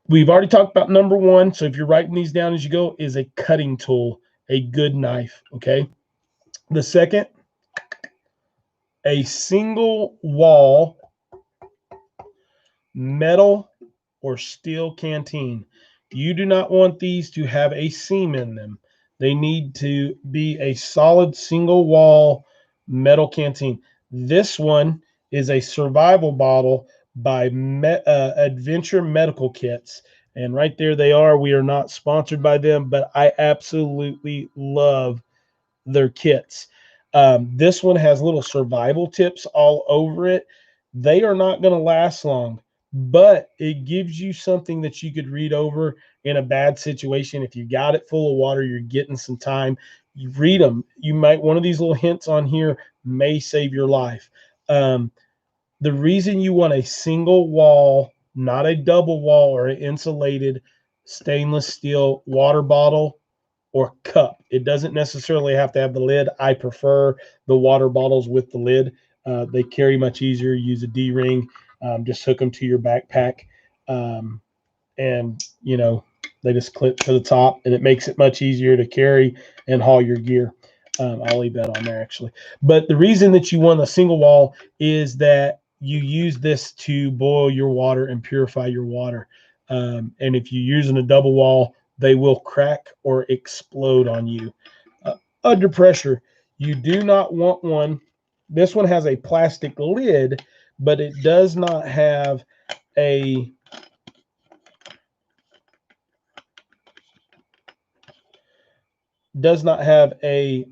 we've already talked about number 1. So if you're writing these down as you go, is a cutting tool, a good knife. Okay. The second, a single wall metal or steel canteen. You do not want these to have a seam in them. They need to be a solid single wall metal canteen. This one is a survival bottle by Adventure Medical Kits. And right there they are. We are not sponsored by them, but I absolutely love their kits. This one has little survival tips all over it. They are not going to last long, but it gives you something that you could read over in a bad situation. If you got it full of water, you're getting some time. You read them. You might, one of these little hints on here may save your life. The reason you want a single wall, not a double wall or an insulated stainless steel water bottle or cup. It doesn't necessarily have to have the lid. I prefer the water bottles with the lid. They carry much easier. Use a D-ring. Just hook them to your backpack. And, you know, they just clip to the top, and it makes it much easier to carry and haul your gear. I'll leave that on there, actually. But the reason that you want a single wall is that you use this to boil your water and purify your water. And if you're using a double wall, they will crack or explode on you. Under pressure, you do not want one. This one has a plastic lid, but it does not have a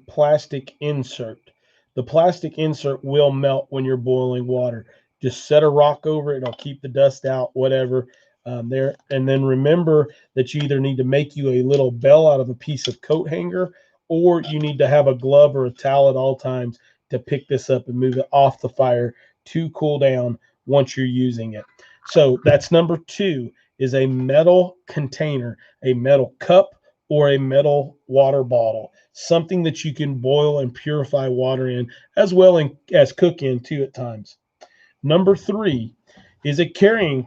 plastic insert. The plastic insert will melt when you're boiling water. Just set a rock over it. It'll keep the dust out, whatever. There. And then remember that you either need to make you a little bell out of a piece of coat hanger, or you need to have a glove or a towel at all times to pick this up and move it off the fire to cool down once you're using it. So that's number 2, is a metal container, a metal cup, or a metal water bottle, something that you can boil and purify water in, as well as cook in too at times. Number 3 is a carrying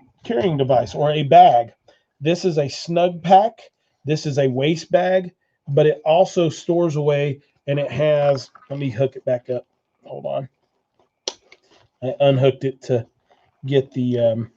device or a bag. This is a snug pack. This is a waist bag, but it also stores away, and it has, let me hook it back up. Hold on. I unhooked it to get the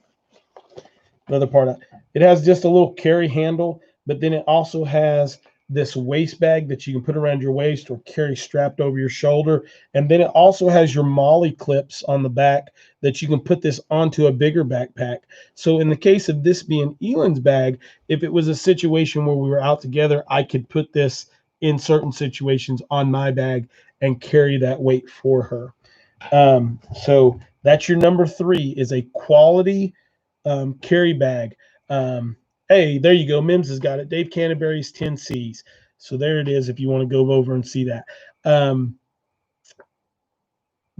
another part out. It has just a little carry handle, but then it also has this waist bag that you can put around your waist or carry strapped over your shoulder. And then it also has your molly clips on the back that you can put this onto a bigger backpack. So in the case of this being ELYN's bag, if it was a situation where we were out together, I could put this in certain situations on my bag and carry that weight for her. So that's your number 3, is a quality carry bag. Hey, there you go. Mims has got it. Dave Canterbury's 10 C's. So there it is if you want to go over and see that.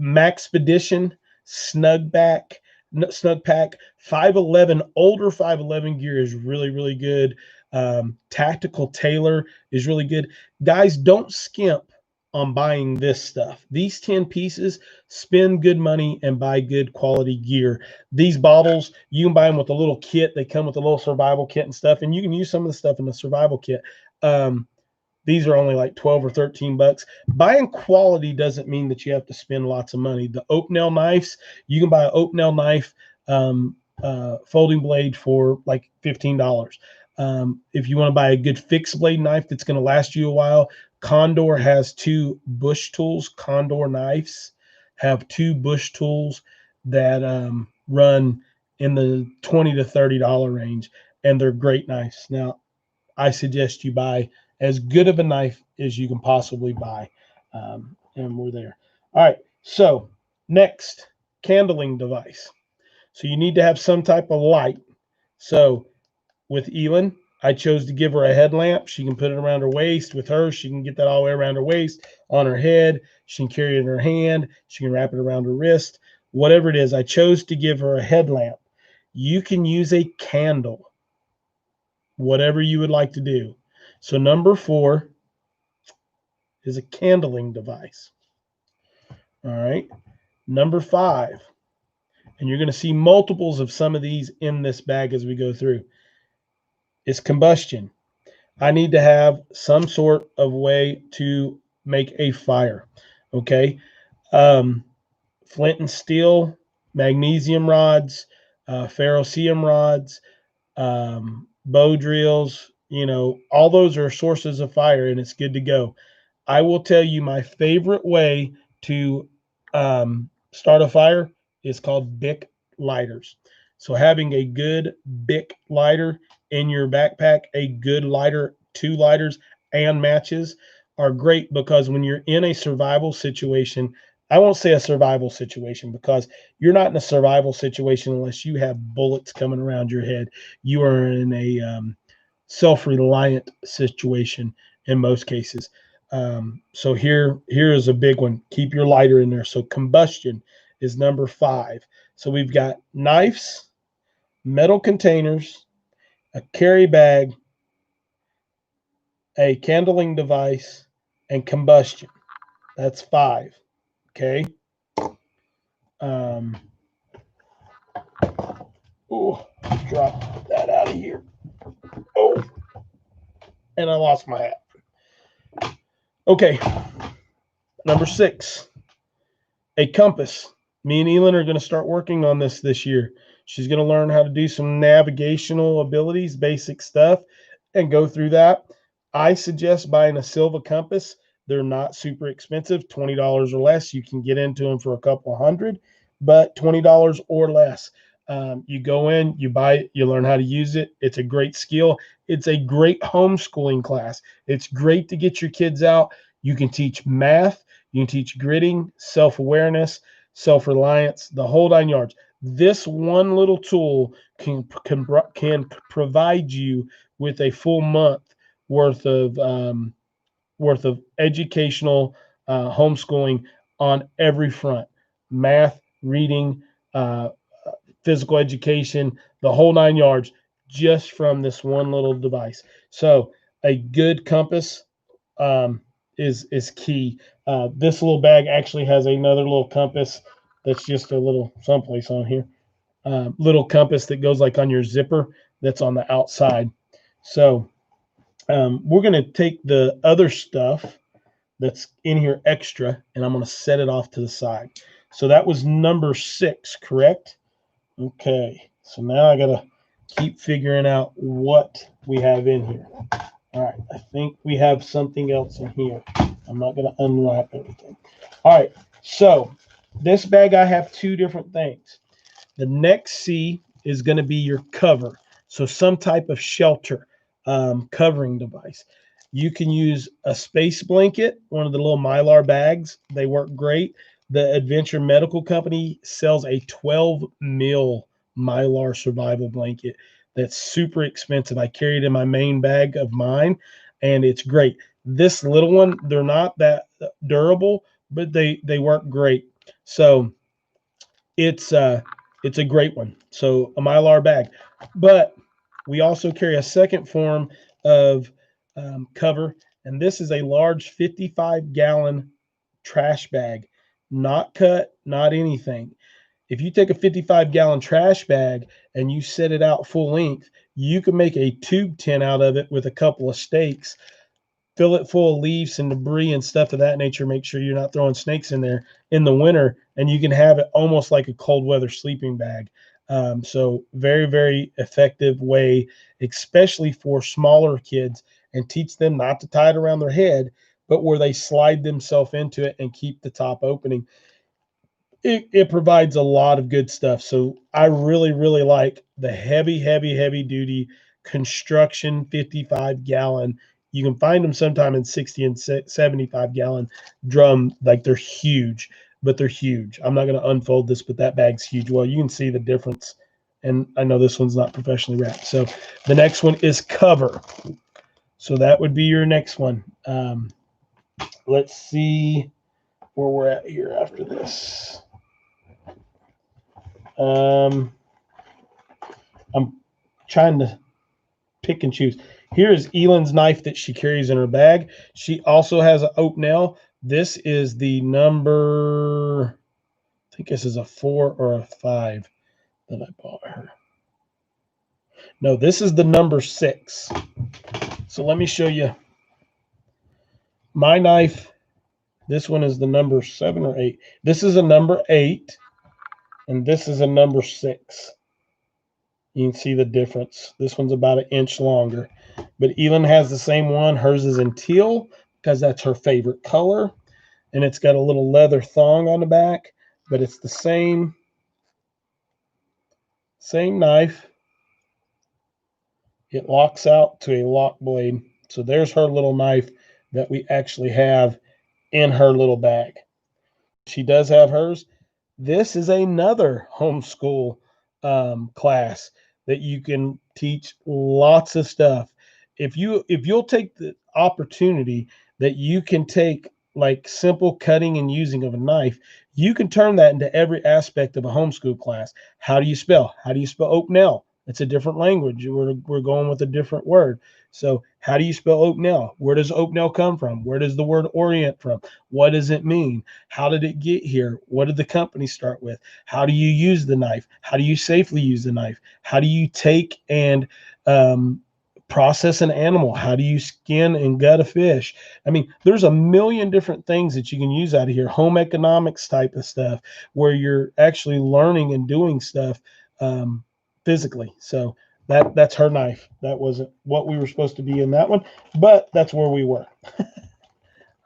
Maxpedition Snug Pack 511. Older 511 gear is really, really good. Tactical Tailor is really good. Guys, don't skimp on buying this stuff. These 10 pieces, spend good money and buy good quality gear. These bottles, you can buy them with a little kit. They come with a little survival kit and stuff, and you can use some of the stuff in the survival kit. These are only like 12 or 13 bucks. Buying quality doesn't mean that you have to spend lots of money. The oak nail knives, you can buy an oak nail knife folding blade for like $15. If you want to buy a good fixed blade knife that's going to last you a while, Condor has 2 bush tools. Condor knives have 2 bush tools that run in the $20 to $30 range, and they're great knives. Now, I suggest you buy as good of a knife as you can possibly buy, and we're there. All right, so next, candling device. So you need to have some type of light. So with ELYN, I chose to give her a headlamp. She can put it around her waist. With her, she can get that all the way around her waist, on her head. She can carry it in her hand. She can wrap it around her wrist. Whatever it is, I chose to give her a headlamp. You can use a candle, whatever you would like to do. So number 4 is a candling device. All right. Number 5, and you're going to see multiples of some of these in this bag as we go through, is combustion. I need to have some sort of way to make a fire. Okay. Flint and steel, magnesium rods, ferrocerium rods, bow drills, all those are sources of fire, and it's good to go. I will tell you my favorite way to start a fire is called Bic lighters. So having a good Bic lighter in your backpack, a good lighter, 2 lighters and matches are great, because when you're in a survival situation, I won't say a survival situation, because you're not in a survival situation unless you have bullets coming around your head. You are in a self-reliant situation in most cases. So here is a big one. Keep your lighter in there. So combustion is number 5. So we've got knives, metal containers, a carry bag, a kindling device, and combustion. That's 5. Okay. Oh, drop that out of here. Oh, and I lost my hat. Okay. Number 6, a compass. Me and ELYN are going to start working on this year. She's going to learn how to do some navigational abilities, basic stuff, and go through that. I suggest buying a Silva compass. They're not super expensive, $20 or less. You can get into them for a couple hundred, but $20 or less. You go in, you buy it, you learn how to use it. It's a great skill. It's a great homeschooling class. It's great to get your kids out. You can teach math. You can teach gritting, self-awareness, self-reliance, the whole 9 yards. This one little tool can provide you with a full month worth of educational homeschooling on every front: math, reading, uh, physical education, the whole 9 yards, just from this one little device. So a good compass is key. This little bag actually has another little compass that's just a little someplace on here. Little compass that goes like on your zipper that's on the outside. So we're going to take the other stuff that's in here extra, and I'm going to set it off to the side. So that was number 6, correct? Okay. So now I got to keep figuring out what we have in here. All right. I think we have something else in here. I'm not going to unwrap everything. All right. So this bag, I have 2 different things. The next C is going to be your cover. So some type of shelter covering device. You can use a space blanket, one of the little Mylar bags. They work great. The Adventure Medical Company sells a 12 mil Mylar survival blanket that's super expensive. I carry it in my main bag of mine, and it's great. This little one, they're not that durable, but they work great. So it's a great one. So a Mylar bag. But we also carry a second form of cover, and this is a large 55-gallon trash bag, not cut, not anything. If you take a 55-gallon trash bag and you set it out full length, you can make a tube tent out of it with a couple of stakes, fill it full of leaves and debris and stuff of that nature. Make sure you're not throwing snakes in there in the winter, and you can have it almost like a cold weather sleeping bag. So very, very effective way, especially for smaller kids, and teach them not to tie it around their head, but where they slide themselves into it and keep the top opening. It provides a lot of good stuff. So I really, really like the heavy, heavy, heavy duty construction 55-gallon. You can find them sometime in 60 and 75-gallon drum. Like, they're huge, but they're huge. I'm not going to unfold this, but that bag's huge. Well, you can see the difference. And I know this one's not professionally wrapped. So the next one is cover. So that would be your next one. Let's see where we're at here after this. I'm trying to pick and choose. Here is ELYN's knife that she carries in her bag. She also has an oak nail. This is the number, I think this is a 4 or a 5 that I bought her. No, this is the number 6. So let me show you my knife. This one is the number 7 or 8. This is a number 8, and this is a number 6. You can see the difference. This one's about 1 inch longer, but ELYN has the same one. Hers is in teal because that's her favorite color, and it's got a little leather thong on the back, but it's the same Same knife. It locks out to a lock blade. So there's her little knife that we actually have in her little bag. She does have hers. This is another homeschool class that you can teach lots of stuff. If you'll take the opportunity that you can take like simple cutting and using of a knife, you can turn that into every aspect of a homeschool class. How do you spell? How do you spell Oaknell? It's a different language. We're going with a different word. So how do you spell Oaknell? Where does Oaknell come from? Where does the word orient from? What does it mean? How did it get here? What did the company start with? How do you use the knife? How do you safely use the knife? How do you take and process an animal? How do you skin and gut a fish? I mean, there's a million different things that you can use out of here. Home economics type of stuff where you're actually learning and doing stuff physically. So that's her knife. That wasn't what we were supposed to be in that one, but that's where we were.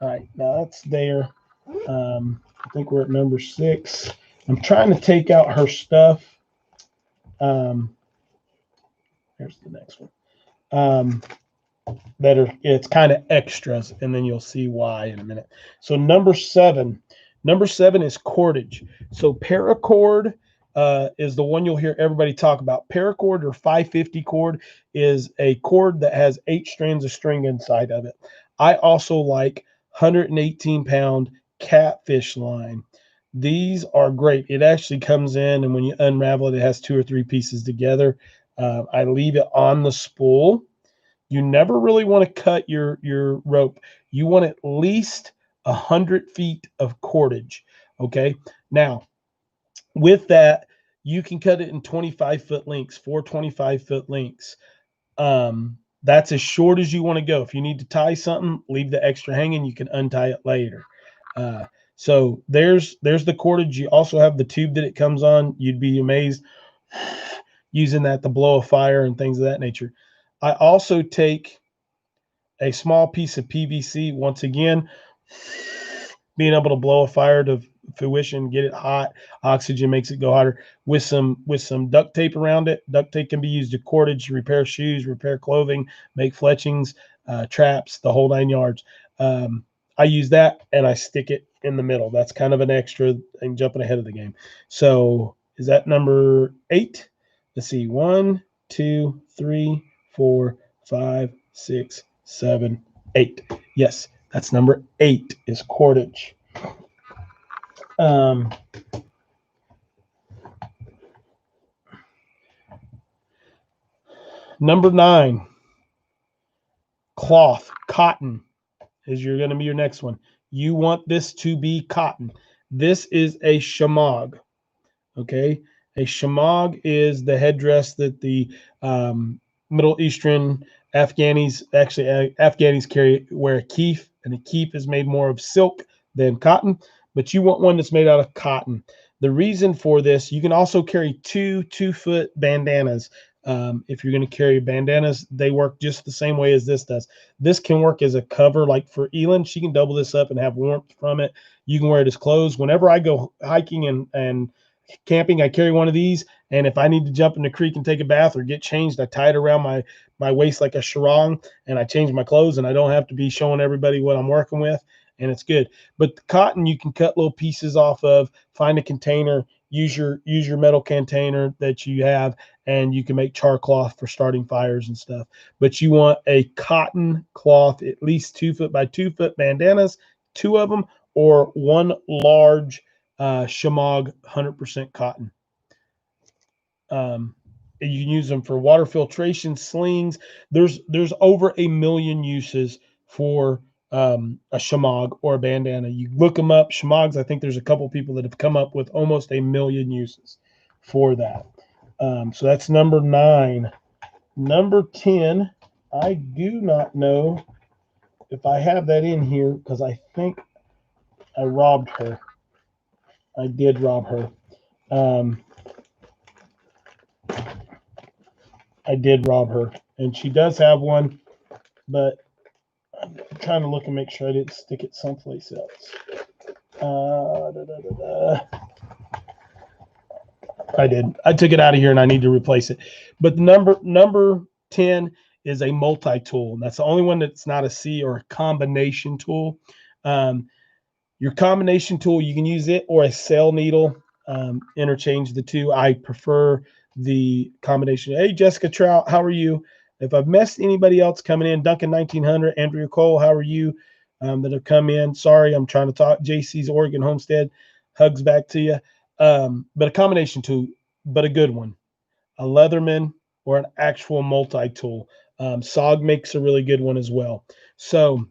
All right, now that's there. I think we're at number 6. I'm trying to take out her stuff. Here's the next one. It's kind of extras, and then you'll see why in a minute. So number 7 is cordage. So paracord is the one you'll hear everybody talk about. Paracord or 550 cord is a cord that has 8 strands of string inside of it. I also like 118-pound catfish line. These are great. It actually comes in, and when you unravel it, it has 2 or 3 pieces together. I leave it on the spool. You never really want to cut your rope. You want at least 100 feet of cordage. Okay. Now, with that, you can cut it in 25-foot lengths, 4 25-foot lengths. That's as short as you want to go. If you need to tie something, leave the extra hanging. You can untie it later. So there's the cordage. You also have the tube that it comes on. You'd be amazed using that to blow a fire and things of that nature. I also take a small piece of PVC. Once again, being able to blow a fire to fruition, get it hot. Oxygen makes it go hotter. With some duct tape around it. Duct tape can be used to cordage, repair shoes, repair clothing, make fletchings, traps, the whole 9 yards. I use that and I stick it in the middle. That's kind of an extra thing, jumping ahead of the game. So is that number 8? Let's see. 1, 2, 3, 4, 5, 6, 7, 8. Yes, that's number 8 is cordage. Number 9, cloth, cotton is going to be your next one. You want this to be cotton. This is a shamag. Okay, a shamag is the headdress that the Middle Eastern Afghanis wear a keef, and a keef is made more of silk than cotton, but you want one that's made out of cotton. The reason for this, you can also carry 2-foot bandanas. If you're going to carry bandanas, they work just the same way as this does. This can work as a cover, like for ELYN, she can double this up and have warmth from it. You can wear it as clothes. Whenever I go hiking and camping, I carry one of these, and if I need to jump in the creek and take a bath or get changed, I tie it around my waist like a sarong, and I change my clothes, and I don't have to be showing everybody what I'm working with, and it's good. But the cotton, you can cut little pieces off of, find a container, use your metal container that you have, and you can make char cloth for starting fires and stuff. But you want a cotton cloth, at least 2-foot by 2-foot bandanas, 2 of them, or one large shamag 100% cotton. You can use them for water filtration, slings. There's over 1 million uses for a shamag or a bandana. You look them up, shamags. I think there's a couple people that have come up with almost 1 million uses for that. So that's number 9. Number 10, I do not know if I have that in here because I think I robbed her. I did rob her. I did rob her, and she does have one, but I'm trying to look and make sure I didn't stick it someplace else. I did. I took it out of here and I need to replace it. But number 10 is a multi-tool. And that's the only one that's not a C or a combination tool. Um, your combination tool, you can use it or a sail needle. Interchange the two. I prefer the combination. Hey, Jessica Trout, how are you? If I've missed anybody else coming in, Duncan 1900, Andrea Cole, how are you? That have come in. Sorry, I'm trying to talk. JC's Oregon Homestead, hugs back to you. But a combination tool, but a good one. A Leatherman or an actual multi-tool. SOG makes a really good one as well. So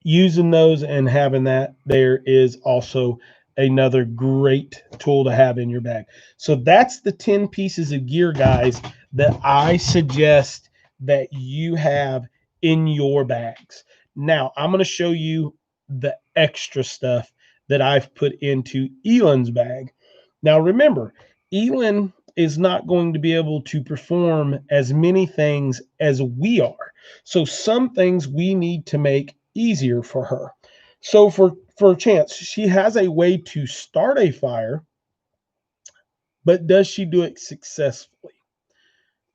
using those and having that there is also another great tool to have in your bag. So that's the 10 pieces of gear, guys, that I suggest that you have in your bags. Now, I'm going to show you the extra stuff that I've put into ELYN's bag. Now, remember, ELYN is not going to be able to perform as many things as we are. So some things we need to make easier for her. So for a chance, she has a way to start a fire, but does she do it successfully?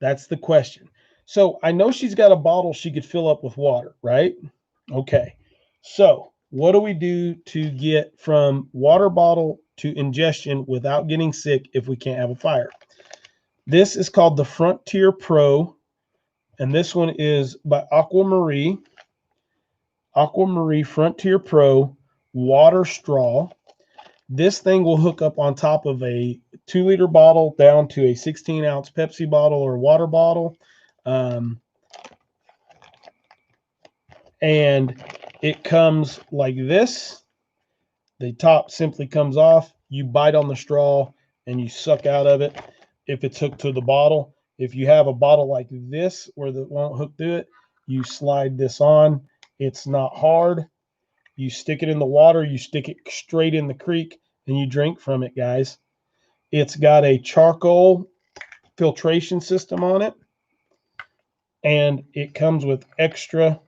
That's the question. So I know she's got a bottle she could fill up with water, right? Okay. So what do we do to get from water bottle to ingestion without getting sick if we can't have a fire? This is called the Frontier Pro, and this one is by Aquamarine Frontier Pro water straw. This thing will hook up on top of a 2-liter bottle down to a 16-ounce Pepsi bottle or water bottle. And it comes like this. The top simply comes off. You bite on the straw and you suck out of it if it's hooked to the bottle. If you have a bottle like this where it won't hook to it, you slide this on. It's not hard. You stick it in the water, you stick it straight in the creek, and you drink from it, guys. It's got a charcoal filtration system on it, and it comes with extra.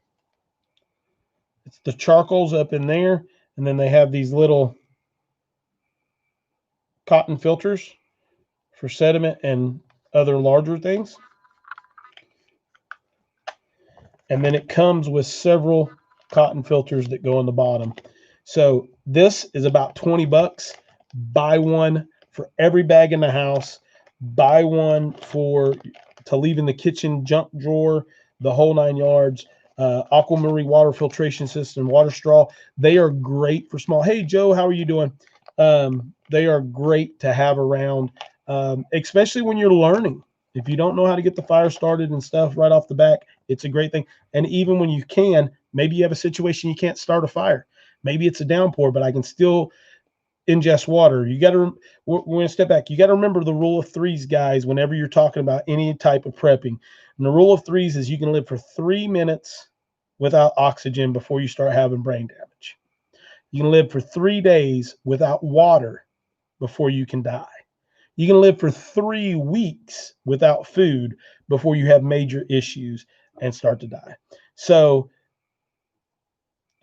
It's the charcoal's up in there, and then they have these little cotton filters for sediment and other larger things. And then it comes with several cotton filters that go on the bottom. So this is about 20 bucks. Buy one for every bag in the house. Buy one to leave in the kitchen junk drawer, the whole 9 yards. Aquamarine water filtration system, water straw. They are great for small. Hey, Joe, how are you doing? They are great to have around, especially when you're learning. If you don't know how to get the fire started and stuff right off the back, it's a great thing. And even when you can, maybe you have a situation you can't start a fire. Maybe it's a downpour, but I can still ingest water. You got to, we're going to step back. You got to remember the rule of threes, guys, whenever you're talking about any type of prepping. And the rule of threes is you can live for 3 minutes without oxygen before you start having brain damage. You can live for 3 days without water before you can die. You can live for 3 weeks without food before you have major issues and start to die. So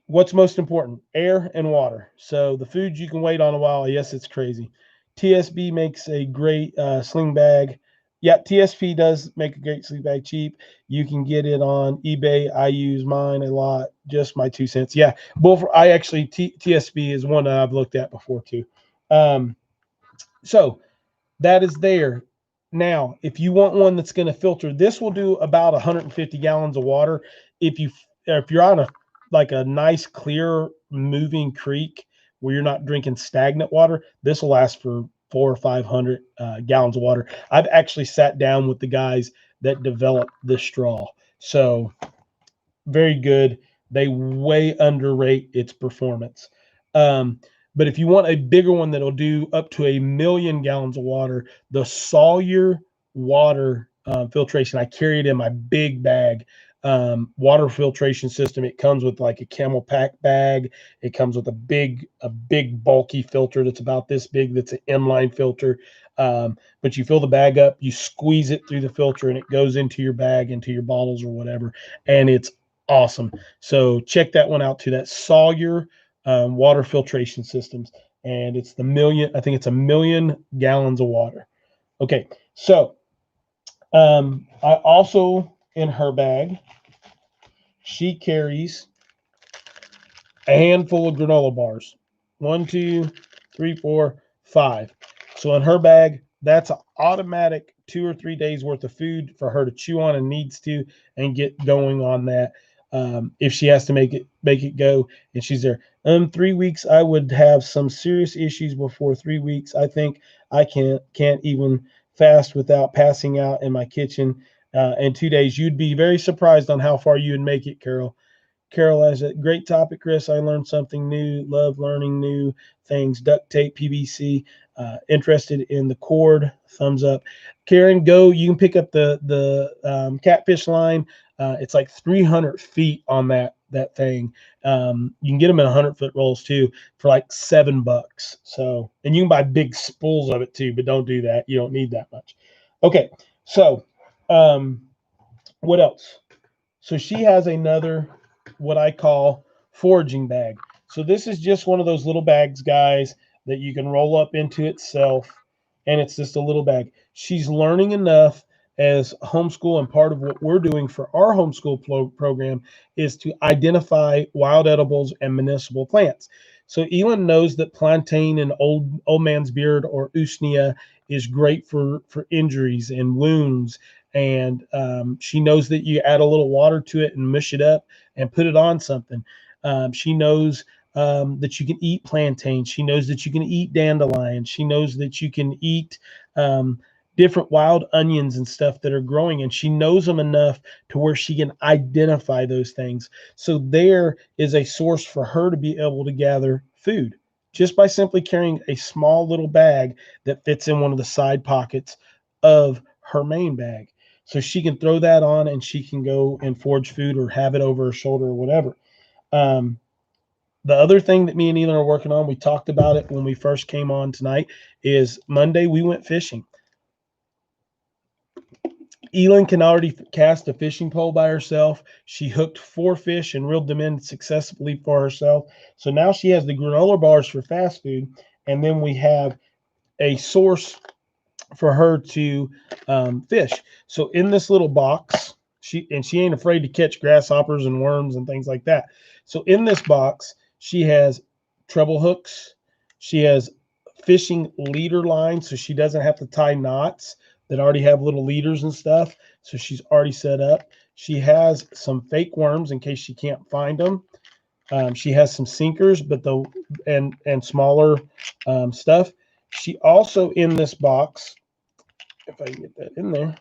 what's most important? Air and water. So the food you can wait on a while. Yes, it's crazy. TSB makes a great sling bag. Yeah, TSP does make a great sling bag cheap. You can get it on eBay. I use mine a lot. Just my 2 cents. Yeah, TSB is one that I've looked at before too. So that is there. Now, if you want one that's going to filter, this will do about 150 gallons of water. If you're on a nice clear moving creek where you're not drinking stagnant water, this will last for 400 or 500 gallons of water. I've actually sat down with the guys that developed this straw. So very good. They way underrate its performance. But if you want a bigger one that'll do up to 1 million gallons of water, the Sawyer water filtration, I carry it in my big bag. Water filtration system. It comes with like a camel pack bag. It comes with a big bulky filter that's about this big. That's an inline filter. But you fill the bag up, you squeeze it through the filter, and it goes into your bag, into your bottles or whatever. And it's awesome. So check that one out too. That Sawyer water filtration systems, and it's I think it's 1 million gallons of water. Okay, so I also, in her bag, she carries a handful of granola bars. 1, 2, 3, 4, 5. So in her bag, that's an automatic 2 or 3 days worth of food for her to chew on and needs to and get going on that. If she has to make it go, and she's there. 3 weeks, I would have some serious issues before 3 weeks. I think I can't even fast without passing out in my kitchen. In 2 days, you'd be very surprised on how far you would make it, Carol. Carol has a great topic, Chris. I learned something new. Love learning new things. Duct tape, PVC. Interested in the cord. Thumbs up. Karen, go. You can pick up the catfish line. It's like 300 feet on that thing. You can get them in 100-foot rolls too for like $7. So, and you can buy big spools of it too, but don't do that. You don't need that much. Okay, so what else? So she has another, what I call, foraging bag. So this is just one of those little bags, guys, that you can roll up into itself, and it's just a little bag. She's learning enough as homeschool, and part of what we're doing for our homeschool program is to identify wild edibles and medicinal plants. So ELYN knows that plantain and old man's beard, or usnea, is great for injuries and wounds, and she knows that you add a little water to it and mush it up and put it on something. She knows that you can eat plantain. She knows that you can eat dandelion. She knows that you can eat different wild onions and stuff that are growing, and she knows them enough to where she can identify those things. So there is a source for her to be able to gather food just by simply carrying a small little bag that fits in one of the side pockets of her main bag. So she can throw that on and she can go and forage food or have it over her shoulder or whatever. The other thing that me and ELYN are working on, we talked about it when we first came on tonight, is Monday we went fishing. ELYN can already cast a fishing pole by herself. She hooked 4 fish and reeled them in successfully for herself. So now she has the granola bars for fast food, and then we have a source for her to fish. So in this little box, she ain't afraid to catch grasshoppers and worms and things like that. So in this box, she has treble hooks. She has fishing leader lines, so she doesn't have to tie knots that already have little leaders and stuff. So she's already set up. She has some fake worms in case she can't find them. She has some sinkers, but and smaller stuff. She also, in this box, if I can get that in there.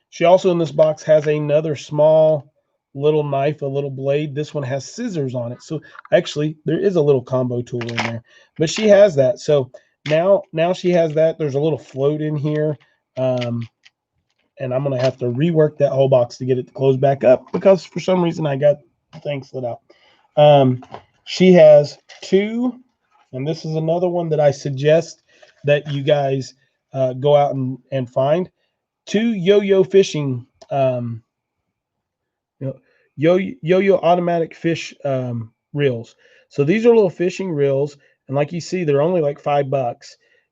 She also, in this box, has another small little knife, a little blade. This one has scissors on it. So actually, there is a little combo tool in there, but she has that. So now she has that. There's a little float in here. And I'm going to have to rework that whole box to get it to close back up because for some reason I got things slid out. She has 2, and this is another one that I suggest that you guys go out and find. 2 yo-yo fishing, yo-yo automatic fish reels. So these are little fishing reels, and like you see, they're only like $5.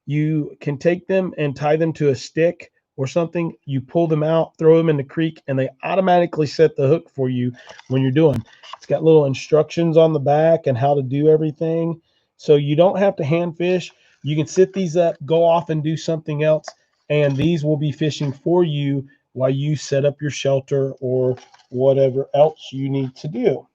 You can take them and tie them to a stick or something. You pull them out, throw them in the creek, and they automatically set the hook for you when you're doing. It's got little instructions on the back and how to do everything. So you don't have to hand fish. You can sit these up, go off and do something else, and these will be fishing for you while you set up your shelter or whatever else you need to do.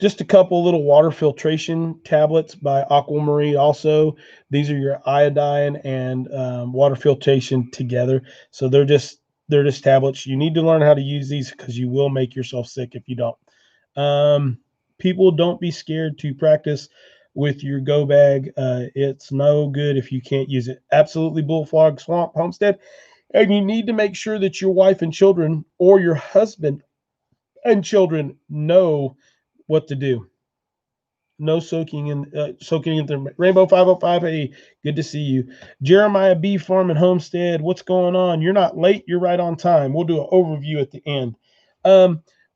Just a couple little water filtration tablets by Aquamarine. Also, these are your iodine and water filtration together. So they're just tablets. You need to learn how to use these because you will make yourself sick if you don't. People, don't be scared to practice with your go bag. It's no good if you can't use it. Absolutely, Bullfrog Swamp Homestead. And you need to make sure that your wife and children or your husband and children know what to do. No soaking in the Rainbow 505. Hey, good to see you. Jeremiah B. Farm and Homestead. What's going on? You're not late. You're right on time. We'll do an overview at the end.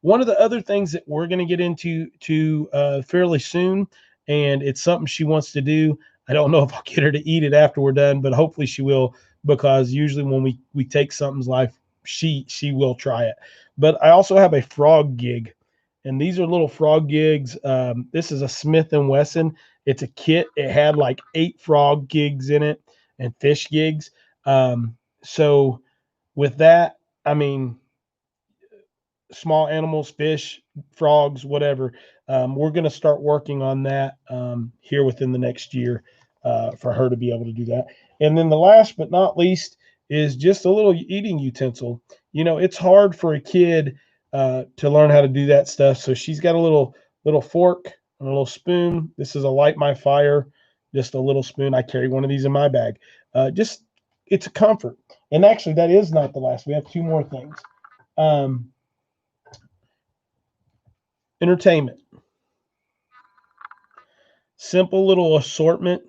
One of the other things that we're going to get into fairly soon, and it's something she wants to do. I don't know if I'll get her to eat it after we're done, but hopefully she will, because usually when we take something's life, she will try it. But I also have a frog gig, and these are little frog gigs. This is a Smith and Wesson. It's a kit. It had like 8 frog gigs in it and fish gigs. So with that, I mean, small animals, fish, frogs, whatever. We're going to start working on that here within the next year for her to be able to do that. And then the last but not least is just a little eating utensil. You know, it's hard for a kid to learn how to do that stuff. So she's got a little fork and a little spoon. This is a Light My Fire, just a little spoon. I carry one of these in my bag. Just it's a comfort. And actually, that is not the last. We have 2 more things. Entertainment. Simple little assortment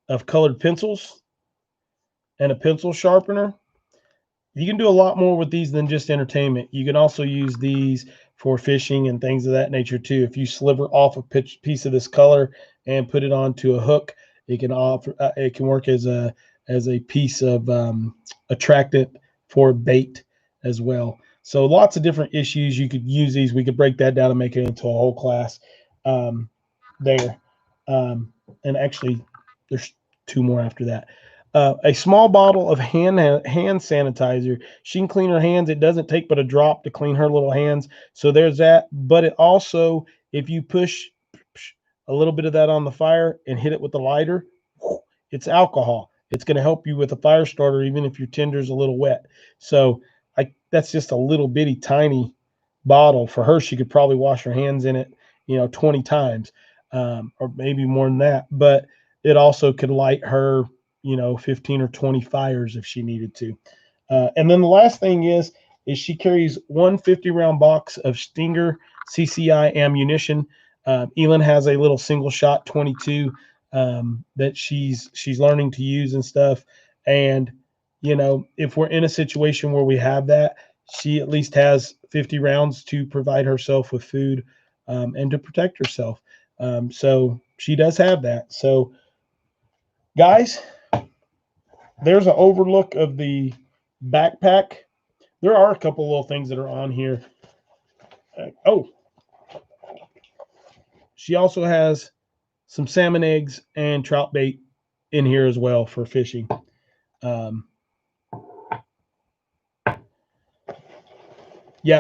of colored pencils and a pencil sharpener. You can do a lot more with these than just entertainment. You can also use these for fishing and things of that nature too. If you sliver off a piece of this color and put it onto a hook, it can work as a piece of attractant for bait as well. So lots of different issues. You could use these. We could break that down and make it into a whole class there. And actually, there's 2 more after that. A small bottle of hand sanitizer. She can clean her hands. It doesn't take but a drop to clean her little hands. So there's that. But it also, if you push a little bit of that on the fire and hit it with the lighter, it's alcohol. It's going to help you with a fire starter, even if your tinder's a little wet. So that's just a little bitty tiny bottle. For her, she could probably wash her hands in it, 20 times, or maybe more than that. But it also could light her, 15 or 20 fires if she needed to. And then the last thing is she carries 1 50-round box of Stinger CCI ammunition. ELYN has a little single shot 22 that she's learning to use and stuff. And, if we're in a situation where we have that, she at least has 50 rounds to provide herself with food and to protect herself. So she does have that. So, guys, there's an overlook of the backpack. There are a couple little things that are on here. She also has some salmon eggs and trout bait in here as well for fishing.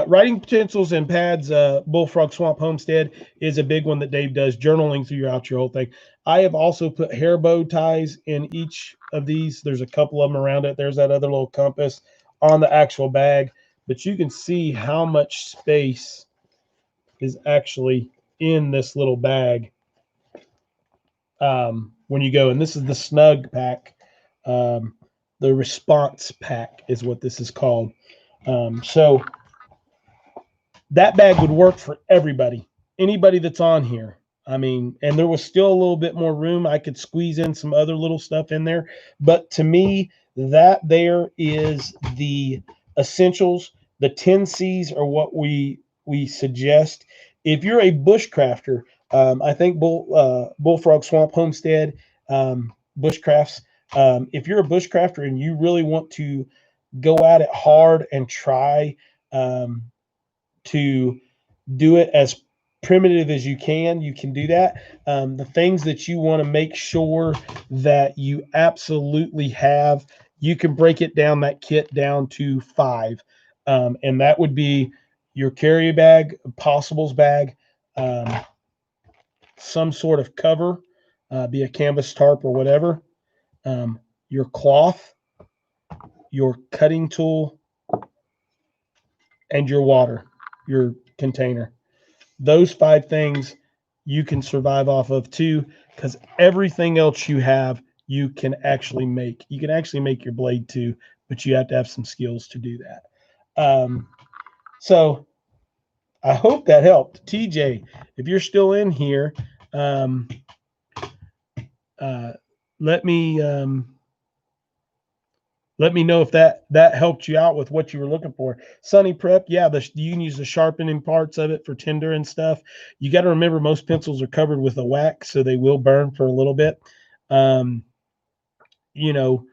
Writing pencils and pads. Bullfrog Swamp Homestead is a big one that Dave does, journaling throughout your whole thing. I have also put hair bow ties in each of these. There's a couple of them around it. There's that other little compass on the actual bag. But you can see how much space is actually in this little bag when you go. And this is the snug pack. The response pack is what this is called. So that bag would work for everybody, anybody that's on here. I mean, and there was still a little bit more room. I could squeeze in some other little stuff in there. But to me, that there is the essentials. The 10 C's are what we suggest. If you're a bushcrafter, I think Bullfrog Swamp Homestead, Bushcrafts, if you're a bushcrafter and you really want to go at it hard and try to do it as primitive as you can do that. The things that you want to make sure that you absolutely have, you can break it down, that kit down to 5. And that would be your carry bag, possibles bag, some sort of cover, be a canvas tarp or whatever, your cloth, your cutting tool, and your water, your container. Those 5 things you can survive off of too, because everything else you have, you can actually make. You can actually make your blade too, but you have to have some skills to do that. So I hope that helped. TJ, if you're still in here, let me let me know if that helped you out with what you were looking for. Sunny Prep, yeah, you can use the sharpening parts of it for tinder and stuff. You got to remember most pencils are covered with a wax, so they will burn for a little bit. Um, you know,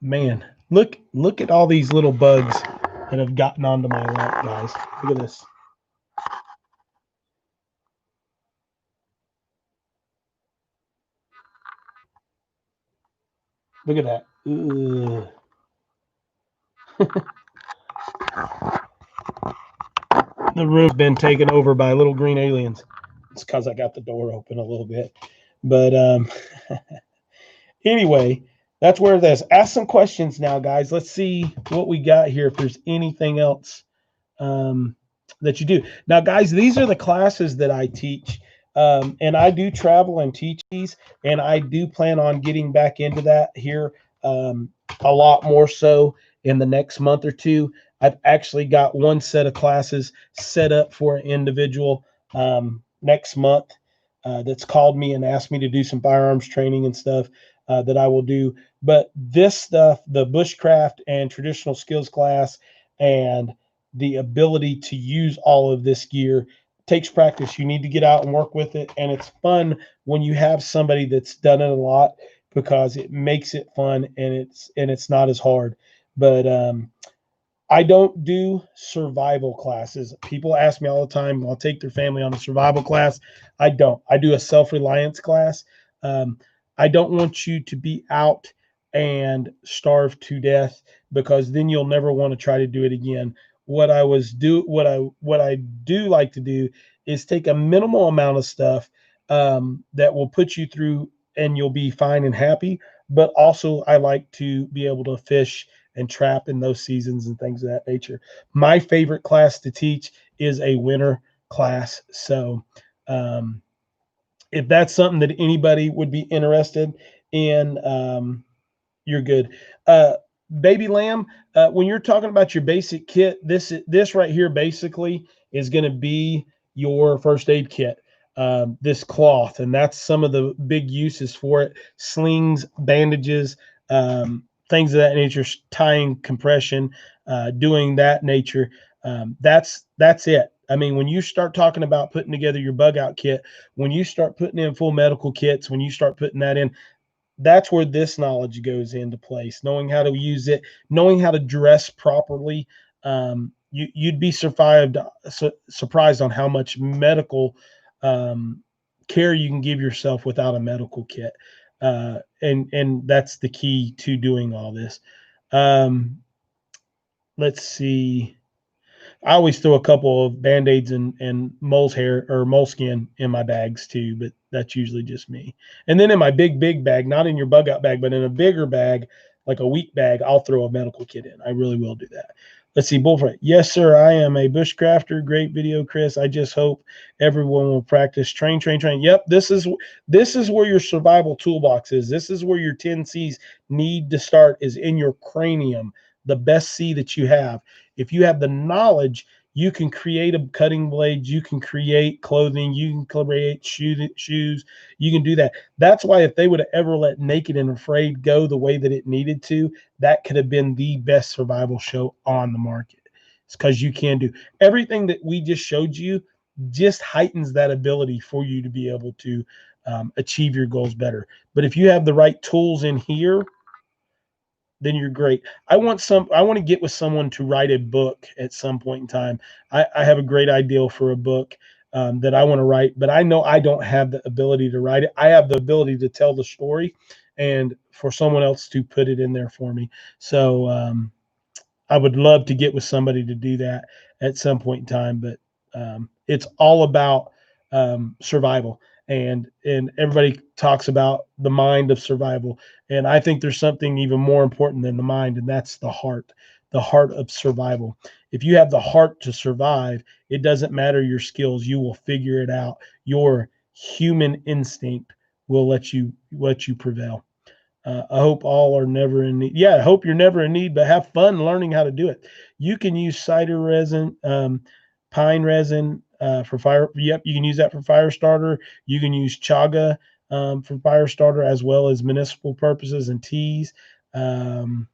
man, look at all these little bugs that have gotten onto my lap, guys. Look at this. Look at that. The room's been taken over by little green aliens. It's because I got the door open a little bit. But anyway, that's where it is. Ask some questions now, guys. Let's see what we got here. If there's anything else that you do. Now, guys, these are the classes that I teach. And I do travel and teach these, and I do plan on getting back into that here a lot more so in the next month or two. I've actually got one set of classes set up for an individual next month that's called me and asked me to do some firearms training and stuff that I will do. But this stuff, the bushcraft and traditional skills class, and the ability to use all of this gear takes practice. You need to get out and work with it, and it's fun when you have somebody that's done it a lot, because it makes it fun, and it's not as hard. But I don't do survival classes. People ask me all the time, I'll take their family on a survival class. I don't. I do a self-reliance class. Um, I don't want you to be out and starve to death, because then you'll never want to try to do it again. What I do like to do is take a minimal amount of stuff that will put you through and you'll be fine and happy. But also I like to be able to fish and trap in those seasons and things of that nature. My favorite class to teach is a winter class. So if that's something that anybody would be interested in, you're good. Baby lamb, when you're talking about your basic kit, this right here basically is going to be your first aid kit. This cloth, and that's some of the big uses for it: slings, bandages, things of that nature, tying, compression, doing that nature. That's it. I mean, when you start talking about putting together your bug out kit, when you start putting in full medical kits, when you start putting that in, that's where this knowledge goes into place. Knowing how to use it, knowing how to dress properly. You'd be surprised on how much medical care you can give yourself without a medical kit. And that's the key to doing all this. Let's see. I always throw a couple of band-aids and mole's hair or moleskin in my bags too, but that's usually just me. And then in my big bag, not in your bug out bag, but in a bigger bag, like a week bag, I'll throw a medical kit in. I really will do that. Let's see, bullfront. Yes, sir. I am a bushcrafter. Great video, Chris. I just hope everyone will practice. Train. Yep. This is where your survival toolbox is. This is where your 10 C's need to start, is in your cranium, the best C that you have. If you have the knowledge, you can create a cutting blade, you can create clothing, you can create shoes, you can do that. That's why if they would have ever let Naked and Afraid go the way that it needed to, that could have been the best survival show on the market. It's because you can do everything that we just showed you, just heightens that ability for you to be able to achieve your goals better. But if you have the right tools in here, then you're great. I want to get with someone to write a book at some point in time. I have a great idea for a book that I want to write, but I know I don't have the ability to write it. I have the ability to tell the story, and for someone else to put it in there for me. So I would love to get with somebody to do that at some point in time, but it's all about survival. And everybody talks about the mind of survival. And I think there's something even more important than the mind, and that's the heart of survival. If you have the heart to survive, it doesn't matter your skills. You will figure it out. Your human instinct will let you prevail. I hope all are never in need. Yeah, I hope you're never in need, but have fun learning how to do it. You can use cider resin, pine resin for fire. Yep, you can use that for fire starter. You can use chaga for fire starter, as well as municipal purposes and teas. Um,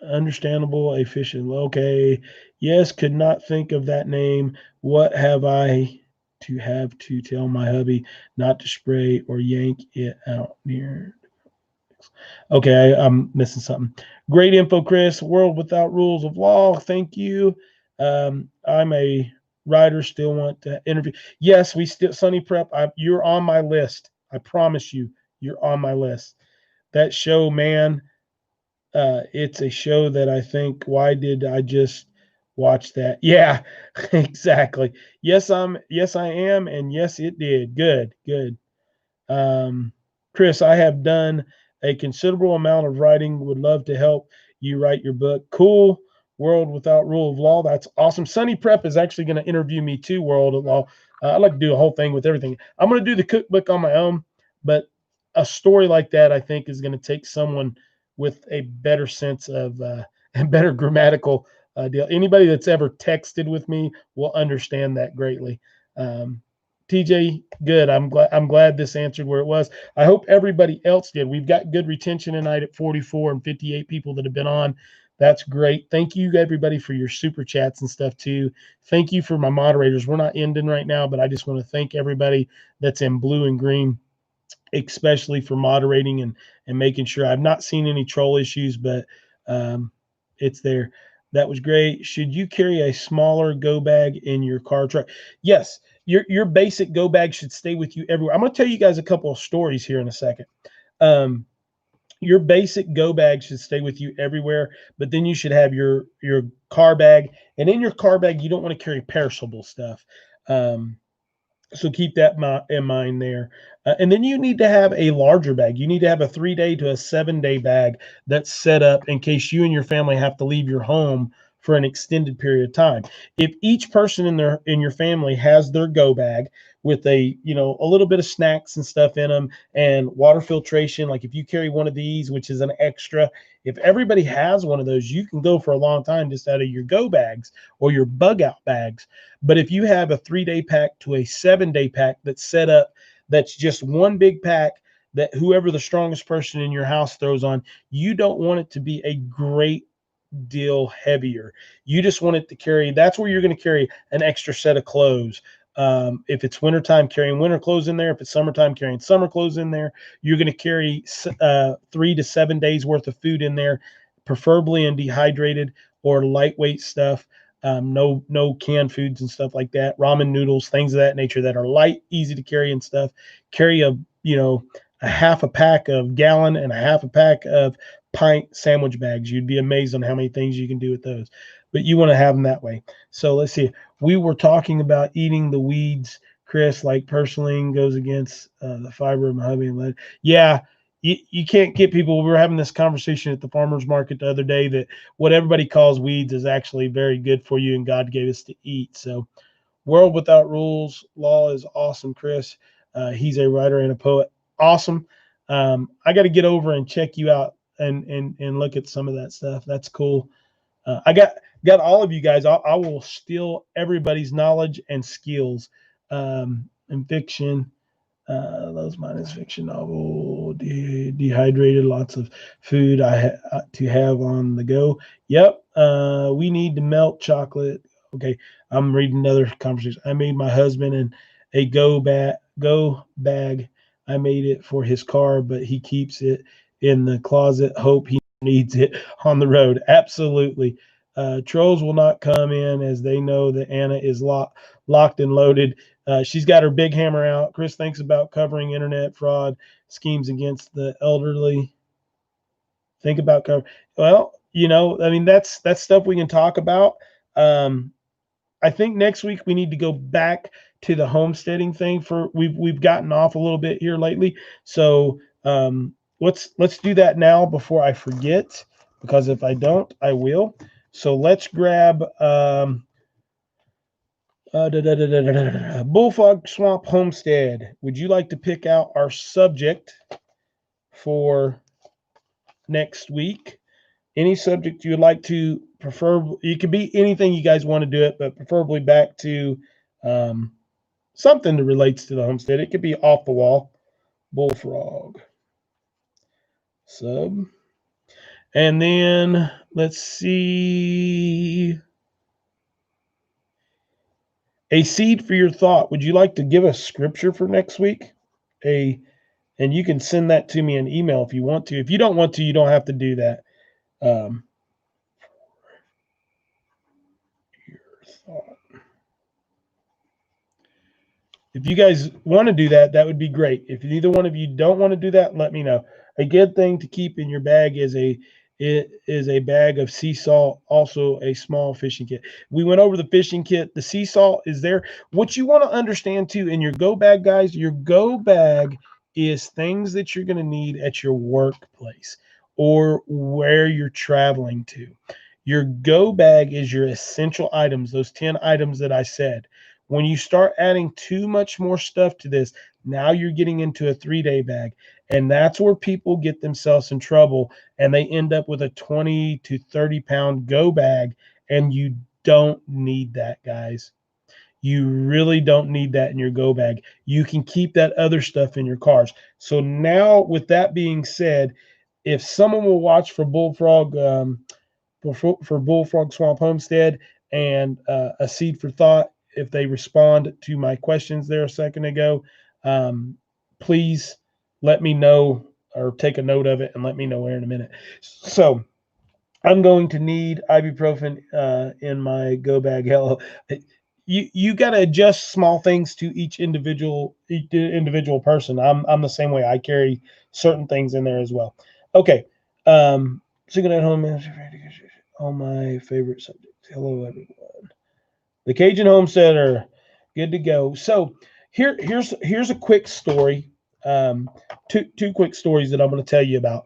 Understandable, efficient. Okay. Yes, could not think of that name. What have to tell my hubby not to spray or yank it out near? Okay, I'm missing something. Great info, Chris. World without rules of law. Thank you. I'm a writer. Still want to interview. Yes, we still Sunny Prep. You're on my list. I promise you, you're on my list. That show, man. It's a show that I think. Why did I just watch that? Yeah, exactly. Yes, I am, and yes, it did. Good, good. Um, Chris, I have done a considerable amount of writing. Would love to help you write your book. Cool. World Without Rule of Law. That's awesome. Sunny Prep is actually going to interview me too, World of Law. I like to do a whole thing with everything. I'm going to do the cookbook on my own, but a story like that, I think, is going to take someone with a better sense of and better grammatical deal. Anybody that's ever texted with me will understand that greatly. TJ, good. I'm glad this answered where it was. I hope everybody else did. We've got good retention tonight at 44 and 58 people that have been on. That's great. Thank you everybody for your super chats and stuff too. Thank you for my moderators. We're not ending right now, but I just want to thank everybody that's in blue and green, especially for moderating and making sure. I've not seen any troll issues, but um, it's there. That was great. Should you carry a smaller go bag in your car truck? Yes, your basic go bag should stay with you everywhere. I'm going to tell you guys a couple of stories here in a second. Your basic go bag should stay with you everywhere, but then you should have your car bag, and in your car bag you don't want to carry perishable stuff. Um, so keep that in mind there. And then you need to have a larger bag. You need to have a 3-day to a 7-day bag that's set up in case you and your family have to leave your home for an extended period of time. If each person in your family has their go bag with a little bit of snacks and stuff in them and water filtration, like if you carry one of these, which is an extra, if everybody has one of those, you can go for a long time just out of your go bags or your bug out bags. But if you have a 3-day pack to a 7-day pack that's set up, that's just one big pack that whoever the strongest person in your house throws on, you don't want it to be a great deal heavier. You just want it to carry. That's where you're going to carry an extra set of clothes. If it's wintertime, carrying winter clothes in there. If it's summertime, carrying summer clothes in there. You're going to carry 3 to 7 days worth of food in there, preferably in dehydrated or lightweight stuff. No canned foods and stuff like that. Ramen noodles, things of that nature that are light, easy to carry and stuff. Carry a half a pack of gallon and a half a pack of pint sandwich bags. You'd be amazed on how many things you can do with those. But you want to have them that way. So let's see. We were talking about eating the weeds, Chris, like purslane goes against the fiber of my hubby and lead. Yeah, you can't get people. We were having this conversation at the farmer's market the other day that what everybody calls weeds is actually very good for you and God gave us to eat. So World Without Rules Law is awesome, Chris. He's a writer and a poet. Awesome. I got to get over and check you out and look at some of that stuff. That's cool. I got all of you guys. I will steal everybody's knowledge and skills. In fiction, those minus fiction novel, dehydrated, lots of food to have on the go. Yep. We need to melt chocolate. Okay, I'm reading another conversation. I made my husband and a go bag. I made it for his car, but he keeps it in the closet. Hope he needs it on the road. Absolutely. Trolls will not come in as they know that Anna is locked and loaded. She's got her big hammer out. Chris thinks about covering internet fraud schemes against the elderly. Think about cover. Well, I mean, that's stuff we can talk about. I think next week we need to go back to the homesteading thing. We've gotten off a little bit here lately, so let's do that now before I forget, because if I don't, I will. So let's grab Bullfrog Swamp Homestead. Would you like to pick out our subject for next week? Any subject you'd like to prefer? It could be anything you guys want to do it, but preferably back to something that relates to the homestead. It could be off the wall. Bullfrog. Sub. And then let's see. A seed for your thought. Would you like to give a scripture for next week? And you can send that to me in email if you want to. If you don't want to, you don't have to do that. Your thought. If you guys want to do that, that would be great. If either one of you don't want to do that, let me know. A good thing to keep in your bag is a bag of sea salt, also a small fishing kit. We went over the fishing kit. The sea salt is there. What you want to understand too in your go bag, guys, your go bag is things that you're going to need at your workplace or where you're traveling to. Your go bag is your essential items, those 10 items that I said. When you start adding too much more stuff to this, now you're getting into a 3-day bag. And that's where people get themselves in trouble and they end up with a 20 to 30 pound go bag. And you don't need that, guys. You really don't need that in your go bag. You can keep that other stuff in your cars. So now, with that being said, if someone will watch for Bullfrog, for Bullfrog Swamp Homestead and a seed for thought, if they respond to my questions there a second ago, please let me know or take a note of it and let me know here in a minute. So I'm going to need ibuprofen in my go bag. Hell, you got to adjust small things to each individual person. I'm the same way. I carry certain things in there as well. Okay. Singing at home, all my favorite subjects. Hello, everyone. The Cajun Homesteader, good to go. So here's a quick story. Two quick stories that I'm going to tell you about.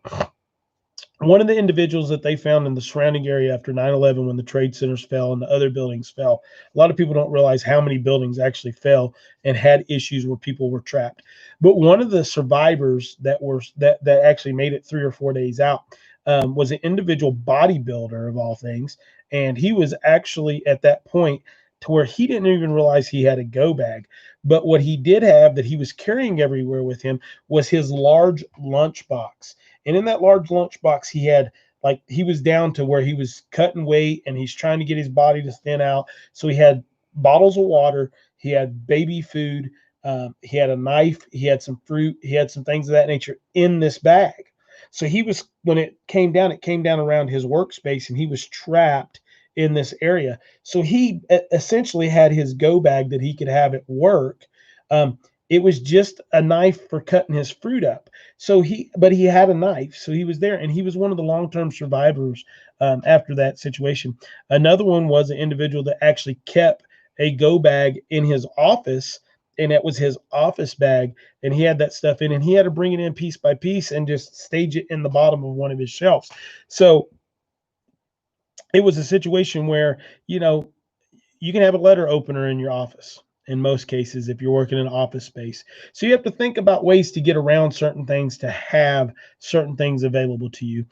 One of the individuals that they found in the surrounding area after 9/11, when the trade centers fell and the other buildings fell, a lot of people don't realize how many buildings actually fell and had issues where people were trapped. But one of the survivors that actually made it 3 or 4 days out was an individual bodybuilder of all things, and he was actually at that point to where he didn't even realize he had a go bag. But what he did have that he was carrying everywhere with him was his large lunch box. And in that large lunchbox, he had he was down to where he was cutting weight and he's trying to get his body to thin out. So he had bottles of water, he had baby food, he had a knife, he had some fruit, he had some things of that nature in this bag. So he was, when it came down around his workspace and he was trapped in this area. So he essentially had his go bag that he could have at work. It was just a knife for cutting his fruit up. But he had a knife, so he was there, and he was one of the long-term survivors after that situation. Another one was an individual that actually kept a go bag in his office, and it was his office bag, and he had that stuff in, and he had to bring it in piece by piece and just stage it in the bottom of one of his shelves. So it was a situation where, you can have a letter opener in your office in most cases if you're working in an office space. So you have to think about ways to get around certain things to have certain things available to you.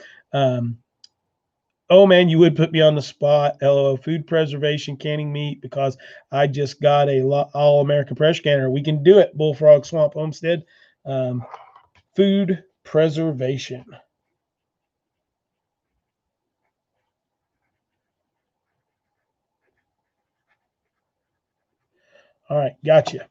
Oh man, you would put me on the spot. LO, food preservation, canning meat, because I just got a all American pressure canner. We can do it, Bullfrog Swamp Homestead. Food preservation. All right, gotcha.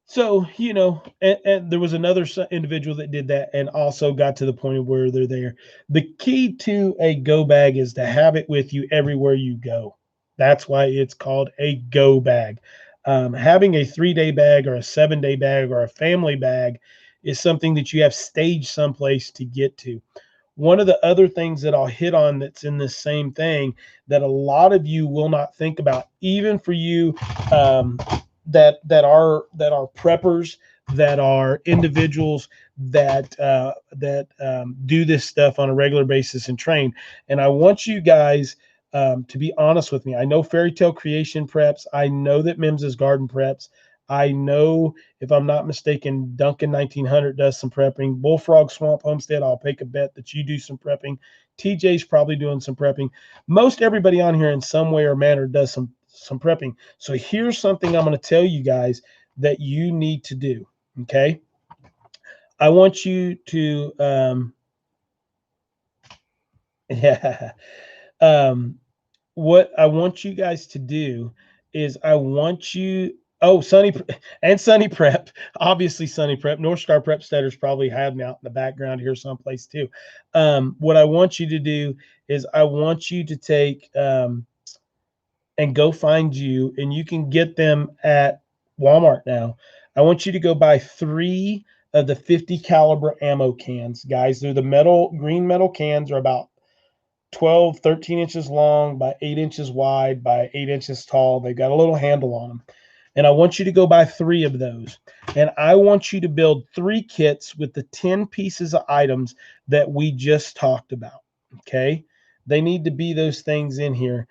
So, and there was another individual that did that and also got to the point of where they're there. The key to a go bag is to have it with you everywhere you go. That's why it's called a go bag. Having a 3-day bag or a 7-day bag or a family bag is something that you have staged someplace to get to. One of the other things that I'll hit on that's in this same thing that a lot of you will not think about, even for you that are preppers, that are individuals that do this stuff on a regular basis and train. And I want you guys to be honest with me. I know Fairy Tale Creation preps. I know that Mims's Garden preps. I know, if I'm not mistaken, Duncan 1900 does some prepping. Bullfrog Swamp Homestead, I'll take a bet that you do some prepping. TJ's probably doing some prepping. Most everybody on here in some way or manner does some prepping. So here's something I'm going to tell you guys that you need to do. Okay. I want you to, yeah, um, what I want you guys to do is I want you, oh, Sunny Prep, obviously Sunny Prep, North Star Prep Steaders probably have me out in the background here someplace too. What I want you to do is I want you to take, and go find you, and you can get them at Walmart now. I want you to go buy 3 of the 50 caliber ammo cans, guys. They're the green metal cans, are about 12, 13 inches long by 8 inches wide by 8 inches tall. They've got a little handle on them. And I want you to go buy 3 of those. And I want you to build 3 kits with the 10 pieces of items that we just talked about. Okay. They need to be those things in here.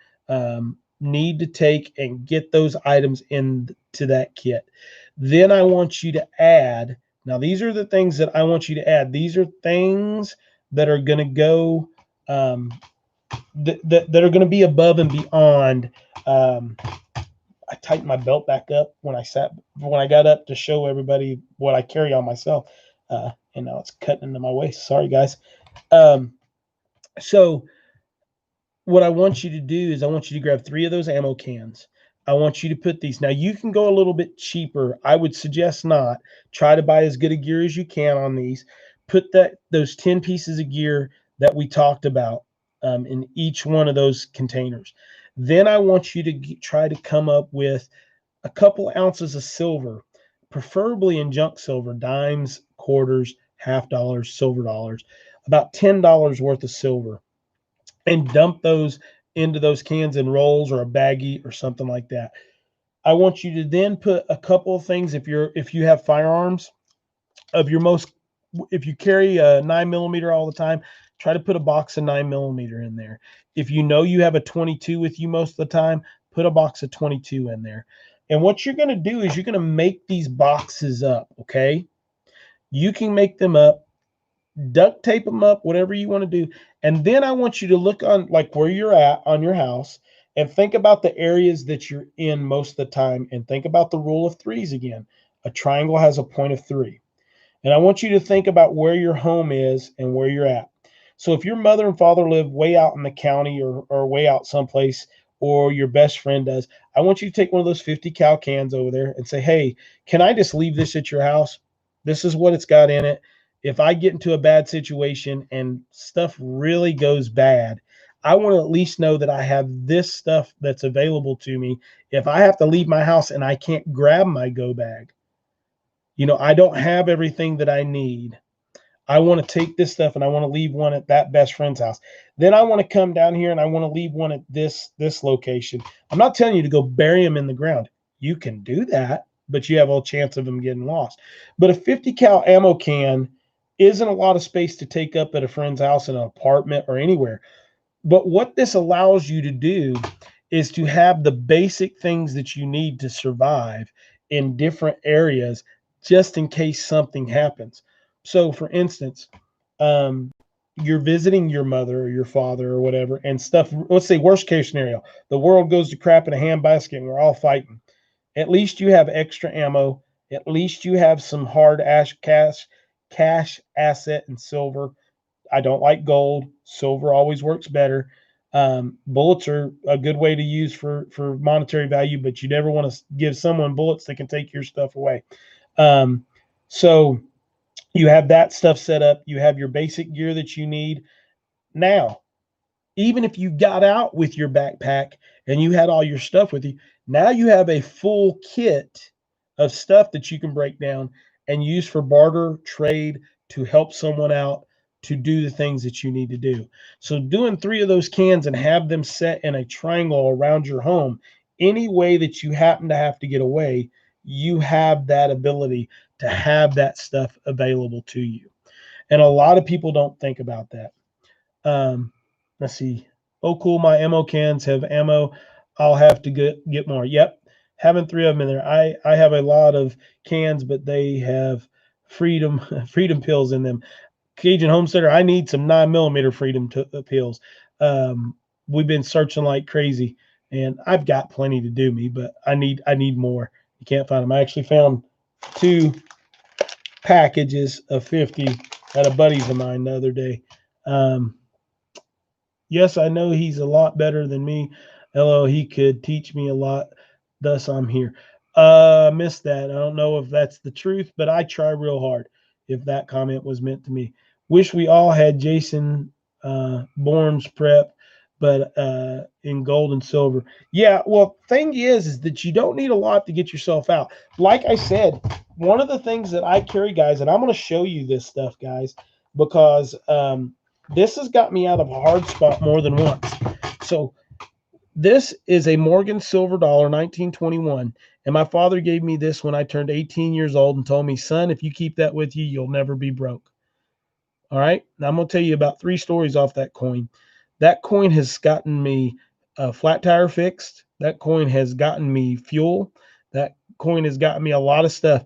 Need to take and get those items into that kit. Then I want you to add, now these are the things that I want you to add. These are things that are going to go, that are going to be above and beyond. I tightened my belt back up when I got up to show everybody what I carry on myself. And now it's cutting into my waist. Sorry, guys. So what I want you to do is I want you to grab 3 of those ammo cans. I want you to put these. Now you can go a little bit cheaper. I would suggest not. Try to buy as good a gear as you can on these. Put those 10 pieces of gear that we talked about in each one of those containers. Then I want you to try to come up with a couple ounces of silver, preferably in junk silver, dimes, quarters, half dollars, silver dollars, about $10 worth of silver, and dump those into those cans in rolls or a baggie or something like that. I want you to then put a couple of things, if you have firearms of your most, if you carry a 9mm all the time, try to put a box of 9mm in there. If you know you have a 22 with you most of the time, put a box of 22 in there. And what you're going to do is you're going to make these boxes up. Okay. You can make them up, duct tape them up, whatever you want to do. And then I want you to look on like where you're at on your house and think about the areas that you're in most of the time, and think about the rule of threes again. A triangle has a point of 3. And I want you to think about where your home is and where you're at. So if your mother and father live way out in the county or way out someplace, or your best friend does, I want you to take one of those 50 cal cans over there and say, hey, can I just leave this at your house? This is what it's got in it. If I get into a bad situation and stuff really goes bad, I want to at least know that I have this stuff that's available to me. If I have to leave my house and I can't grab my go bag, I don't have everything that I need. I want to take this stuff and I want to leave one at that best friend's house. Then I want to come down here and I want to leave one at this location. I'm not telling you to go bury them in the ground. You can do that, but you have a chance of them getting lost. But a 50 cal ammo can isn't a lot of space to take up at a friend's house, in an apartment, or anywhere. But what this allows you to do is to have the basic things that you need to survive in different areas, just in case something happens. So, for instance, you're visiting your mother or your father or whatever, and stuff. Let's say worst case scenario, the world goes to crap in a handbasket and we're all fighting. At least you have extra ammo. At least you have some hard cash asset and silver. I don't like gold. Silver always works better. Bullets are a good way to use for monetary value, but you never want to give someone bullets that can take your stuff away. So you have that stuff set up. You have your basic gear that you need. Now, even if you got out with your backpack and you had all your stuff with you, now you have a full kit of stuff that you can break down and use for barter, trade, to help someone out, to do the things that you need to do. So doing 3 of those cans and have them set in a triangle around your home, any way that you happen to have to get away, you have that ability to have that stuff available to you. And a lot of people don't think about that. Let's see. Oh, cool. My ammo cans have ammo. I'll have to get more. Yep. Having 3 of them in there. I have a lot of cans, but they have freedom pills in them. Cajun Homesteader, I need some 9mm freedom pills. We've been searching like crazy, and I've got plenty to do me, but I need more. You can't find them. I actually found 2 packages of 50 at a buddy's of mine the other day. Yes, I know he's a lot better than me. LO, he could teach me a lot. Thus, I'm here. Missed that. I don't know if that's the truth, but I try real hard if that comment was meant to me. Wish we all had Jason Bourne's prep, but in gold and silver. Yeah, well, thing is that you don't need a lot to get yourself out. Like I said, one of the things that I carry, guys, and I'm going to show you this stuff, guys, because this has got me out of a hard spot more than once. So this is a Morgan silver dollar, 1921. And my father gave me this when I turned 18 years old and told me, son, if you keep that with you, you'll never be broke. All right. Now I'm going to tell you about 3 stories off that coin. That coin has gotten me a flat tire fixed. That coin has gotten me fuel. That coin has gotten me a lot of stuff.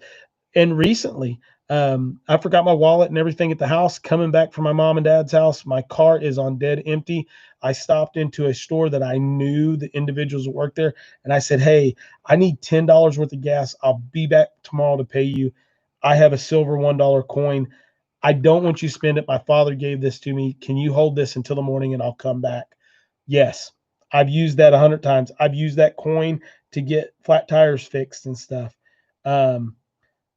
And recently, I forgot my wallet and everything at the house. Coming back from my mom and dad's house, my car is on dead empty. I stopped into a store that I knew the individuals that worked there, and I said, hey, I need $10 worth of gas. I'll be back tomorrow to pay you. I have a silver $1 coin. I don't want you to spend it. My father gave this to me. Can you hold this until the morning and I'll come back? Yes. I've used that 100 times. I've used that coin to get flat tires fixed and stuff. I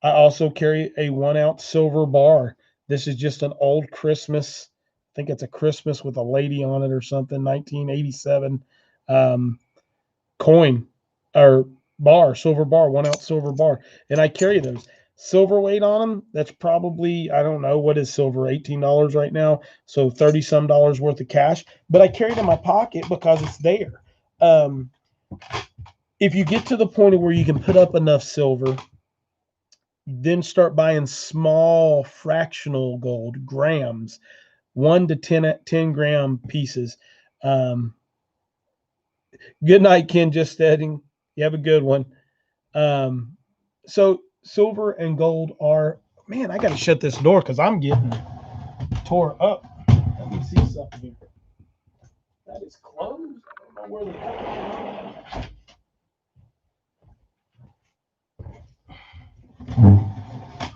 also carry a 1-ounce silver bar. This is just an old Christmas. I think it's a Christmas with a lady on it or something. 1987 coin or bar, silver bar, 1-ounce silver bar. And I carry those. Silver weight on them, that's probably, I don't know, what is silver, $18 right now. So 30 some dollars worth of cash. But I carry it in my pocket because it's there. If you get to the point where you can put up enough silver, then start buying small fractional gold, grams, 1 to 10 gram pieces. Good night, Ken. Just steading. You have a good one. So silver and gold are, man, I got to shut this door because I'm getting tore up. Let me see something here. That is closed. I don't know where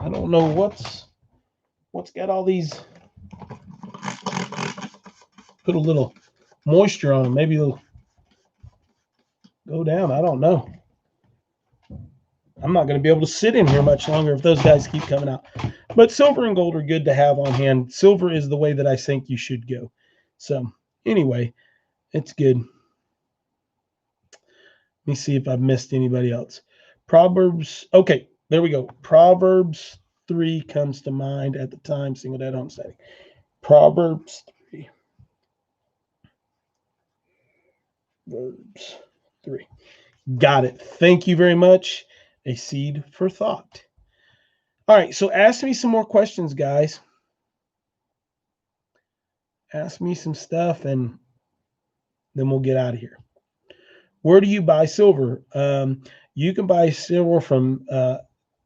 I don't know what's got all these. Put a little moisture on them. Maybe they'll go down. I don't know. I'm not going to be able to sit in here much longer if those guys keep coming out. But silver and gold are good to have on hand. Silver is the way that I think you should go. So anyway, it's good. Let me see if I've missed anybody else. Proverbs. Okay, there we go. Proverbs 3 comes to mind at the time. Single dad homesteading. Proverbs 3. Proverbs 3. Got it. Thank you very much. A seed for thought. All right, so ask me some more questions, guys. Ask me some stuff, and then we'll get out of here. Where do you buy silver? You can buy silver from,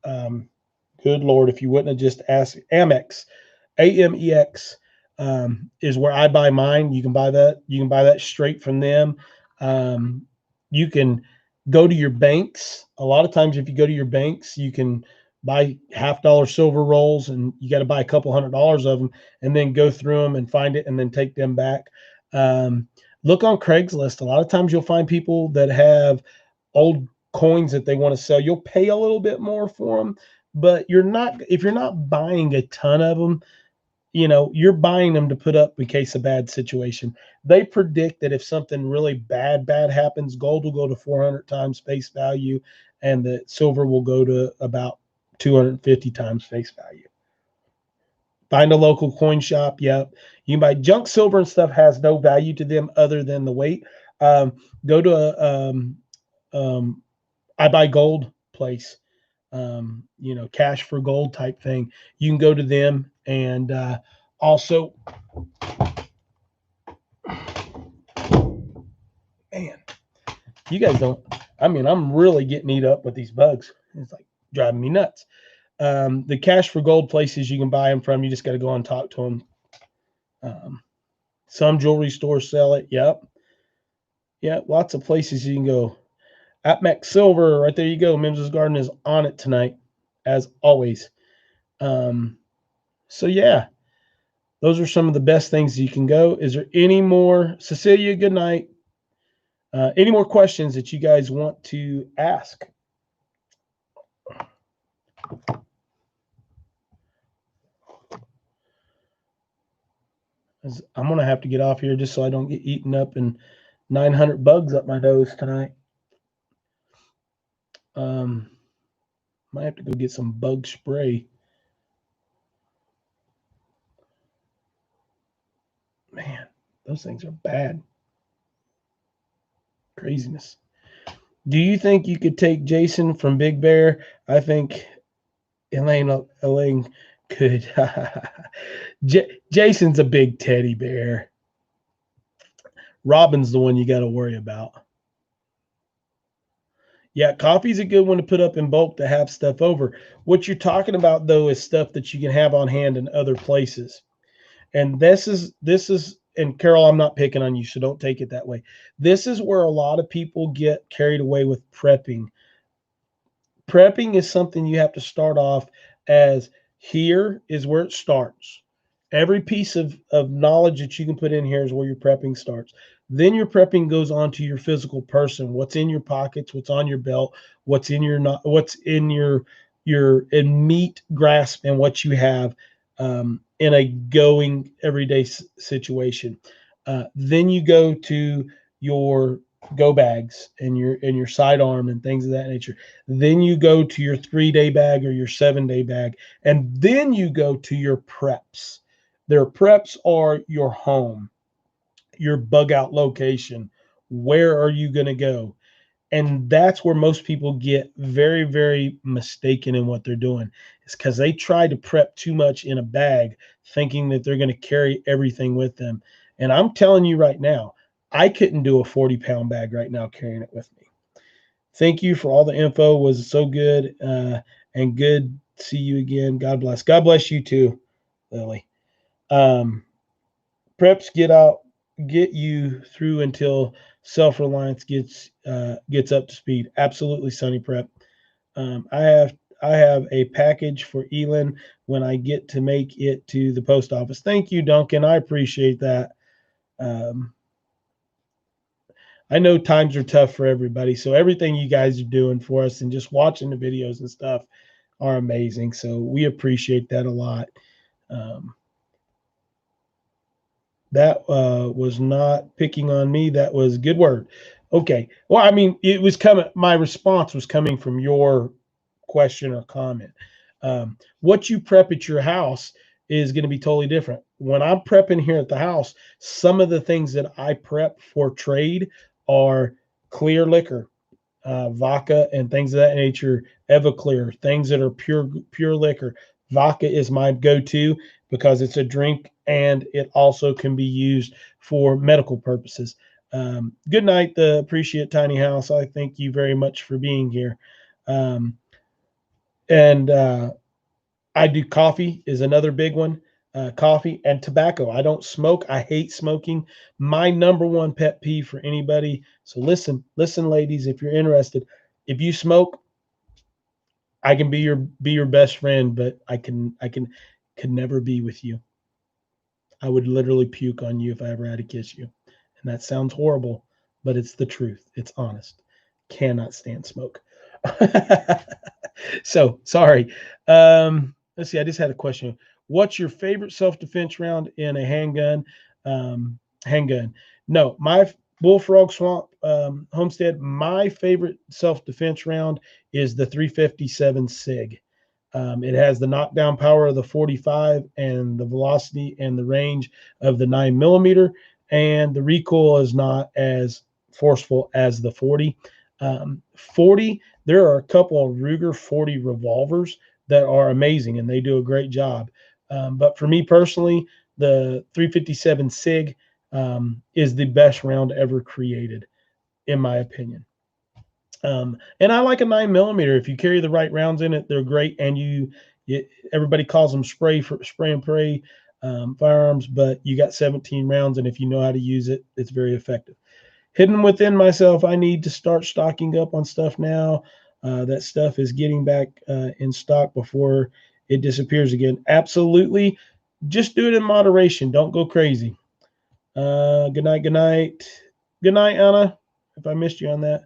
good Lord, if you wouldn't have just asked, Amex, AMEX is where I buy mine. You can buy that. You can buy that straight from them. You can go to your banks. A lot of times, if you go to your banks, you can buy $50 silver rolls, and you got to buy a couple $100 of them, and then go through them and find it, and then take them back. Look on Craigslist. A lot of times, you'll find people that have old coins that they want to sell. You'll pay a little bit more for them, but if you're not buying a ton of them, you're buying them to put up in case of bad situation. They predict that if something really bad happens, gold will go to 400 times face value, and the silver will go to about 250 times face value. Find a local coin shop. Yep. You can buy junk silver and stuff has no value to them other than the weight. Go to I buy gold place, cash for gold type thing. You can go to them, and also, man, you guys don't. I'm really getting eat up with these bugs. It's like driving me nuts. The cash for gold places you can buy them from. You just got to go and talk to them. Some jewelry stores sell it. Yep. Yeah, lots of places you can go. Atmex Silver, right there you go. Mims's Garden is on it tonight, as always. So yeah, those are some of the best things you can go. Is there any more, Cecilia? Good night. Any more questions that you guys want to ask? I'm gonna have to get off here just so I don't get eaten up and 900 bugs up my nose tonight. Might have to go get some bug spray. Man, those things are bad. Craziness. Do you think you could take Jason from Big Bear? I think ELYN could. Jason's a big teddy bear. Robin's the one you got to worry about. Yeah, coffee's a good one to put up in bulk to have stuff over. What you're talking about though is stuff that you can have on hand in other places. And this is and Carol, I'm not picking on you, so don't take it that way. This is where a lot of people get carried away with prepping. Prepping is something you have to start off as here is where it starts. Every piece of knowledge that you can put in here is where your prepping starts. Then your prepping goes on to your physical person. What's in your pockets, what's on your belt, what's in your in meat grasp and what you have in a going everyday situation. Then you go to your go bags and your sidearm and things of that nature. Then you go to your 3-day bag or your 7-day bag, and then you go to your preps. Their preps are your home, your bug out location. Where are you going to go? And that's where most people get very, very mistaken in what they're doing. It's because they try to prep too much in a bag, thinking that they're going to carry everything with them. And I'm telling you right now, I couldn't do a 40-pound bag right now carrying it with me. Thank you for all the info. It was so good and good to see you again. God bless. God bless you too, Lily. Um, Preps get you through until self-reliance gets up to speed. Absolutely, Sunny Prep. I have a package for ELYN when I get to make it to the post office. Thank you, Duncan. I appreciate that. Um, I know times are tough for everybody, so everything you guys are doing for us and just watching the videos and stuff are amazing. So we appreciate that a lot. Um, that was not picking on me. That was a good word. Okay. Well, I mean, it was coming. My response was coming from your question or comment. What you prep at your house is going to be totally different. When I'm prepping here at the house, some of the things that I prep for trade are clear liquor, vodka, and things of that nature. Everclear, things that are pure liquor. Vodka is my go-to because it's a drink and it also can be used for medical purposes. Good night, the Appreciate Tiny House. I thank you very much for being here. And I do coffee is another big one. Coffee and tobacco. I don't smoke. I hate smoking. My number one pet peeve for anybody. So listen, ladies, if you're interested, if you smoke, I can be your best friend, but could never be with you. I would literally puke on you if I ever had to kiss you. And that sounds horrible, but it's the truth. It's honest. Cannot stand smoke. So sorry. Let's see. I just had a question. What's your favorite self-defense round in a handgun? Handgun. No, my Bullfrog Swamp Homestead. My favorite self-defense round is the 357 SIG. It has the knockdown power of the 45 and the velocity and the range of the 9mm, and the recoil is not as forceful as the 40. 40, there are a couple of Ruger 40 revolvers that are amazing and they do a great job. But for me personally, the 357 SIG is the best round ever created, in my opinion. And I like a 9mm. If you carry the right rounds in it, they're great. And everybody calls them spray and pray firearms, but you got 17 rounds, and if you know how to use it, it's very effective. Hidden within myself, I need to start stocking up on stuff now. That stuff is getting back in stock before it disappears again. Absolutely. Just do it in moderation. Don't go crazy. Good night. Good night. Good night, Anna. If I missed you on that.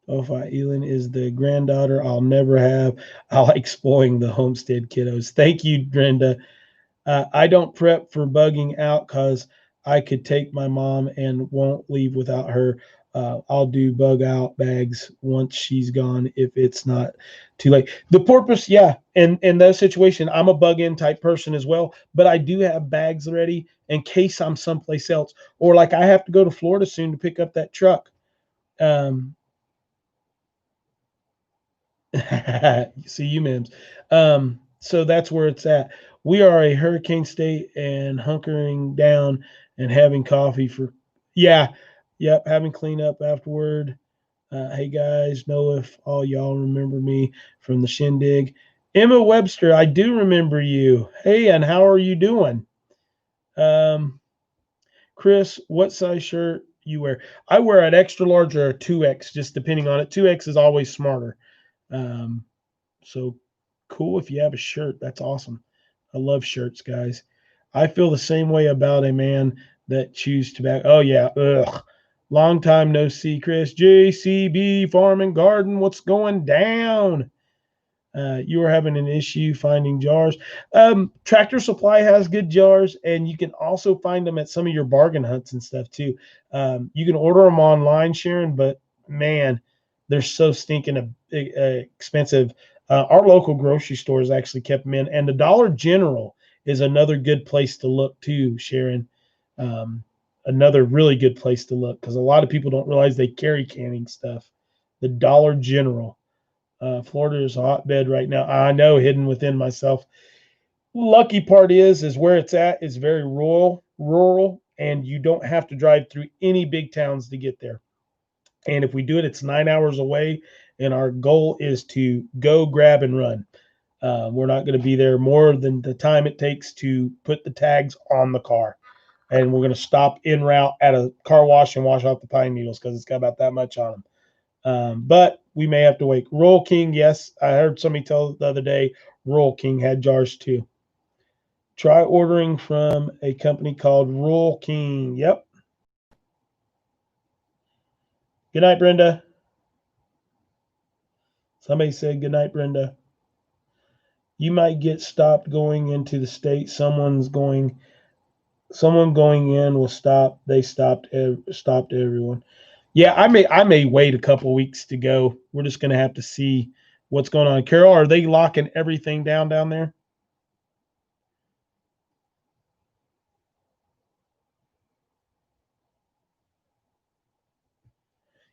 ELYN is the granddaughter I'll never have. I like spoiling the homestead kiddos. Thank you, Brenda. I don't prep for bugging out because I could take my mom and won't leave without her. I'll do bug out bags once she's gone if it's not too late. The porpoise, yeah, and in that situation, I'm a bug in type person as well, but I do have bags ready in case I'm someplace else, or like I have to go to Florida soon to pick up that truck. See you, Mims. So that's where it's at. We are a hurricane state and hunkering down and having coffee for, yeah, yep, having cleanup afterward. Hey guys, know if all y'all remember me from the shindig. Emma Webster, I do remember you. Hey, and how are you doing? Chris, what size shirt you wear? I wear an extra large or a 2X, just depending on it. 2X is always smarter. So cool if you have a shirt. That's awesome. I love shirts, guys. I feel the same way about a man that chews tobacco. Oh yeah. Ugh. Long time no see, Chris. JCB Farm and Garden. What's going down? You are having an issue finding jars. Tractor Supply has good jars, and you can also find them at some of your bargain hunts and stuff too. You can order them online, Sharon, but man, they're so stinking expensive. Our local grocery stores actually kept them in, and the Dollar General is another good place to look too, Sharon. Another really good place to look because a lot of people don't realize they carry canning stuff. The Dollar General. Florida is a hotbed right now. I know, hidden within myself. Lucky part is where it's at is very rural, and you don't have to drive through any big towns to get there. And if we do it, it's 9 hours away, and our goal is to go, grab, and run. We're not going to be there more than the time it takes to put the tags on the car. And we're going to stop en route at a car wash and wash off the pine needles because it's got about that much on them. But we may have to wait. Royal King, yes. I heard somebody tell the other day Royal King had jars too. Try ordering from a company called Royal King. Yep. Good night, Brenda. Somebody said good night, Brenda. You might get stopped going into the state. Someone going in will stop. They stopped everyone. Yeah, I may wait a couple weeks to go. We're just gonna have to see what's going on. Carol, are they locking everything down there?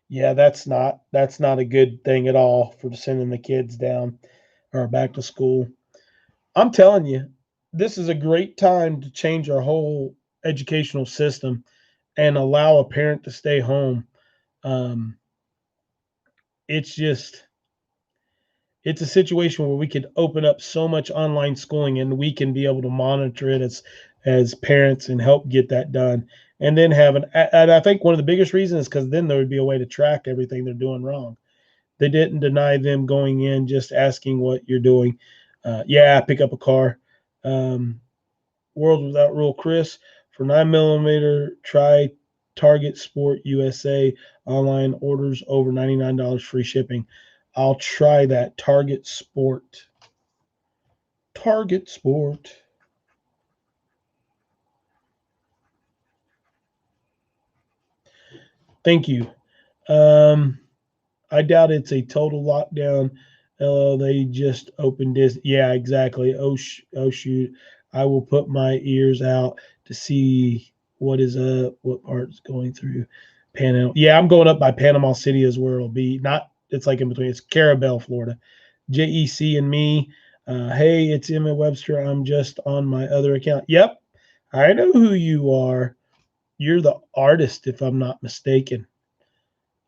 Yeah, that's not a good thing at all for sending the kids down or back to school. I'm telling you, this is a great time to change our whole educational system and allow a parent to stay home. Um, it's just it's a situation where we could open up so much online schooling and we can be able to monitor it as parents and help get that done. And then and I think one of the biggest reasons is because then there would be a way to track everything they're doing wrong. They didn't deny them going in, just asking what you're doing. Yeah, pick up a car. World Without Rule, Chris, for 9mm, try Target Sport USA online orders over $99 free shipping. I'll try that. Target Sport. Target Sport. Thank you. I doubt it's a total lockdown. They just opened this. Yeah, exactly. Oh shoot. I will put my ears out to see what is up, what part's going through Panama. Yeah, I'm going up by Panama City is where it'll be. Not, it's like in between. It's Carabel, Florida. JEC and me. Hey, it's Emma Webster. I'm just on my other account. Yep, I know who you are. You're the artist, if I'm not mistaken.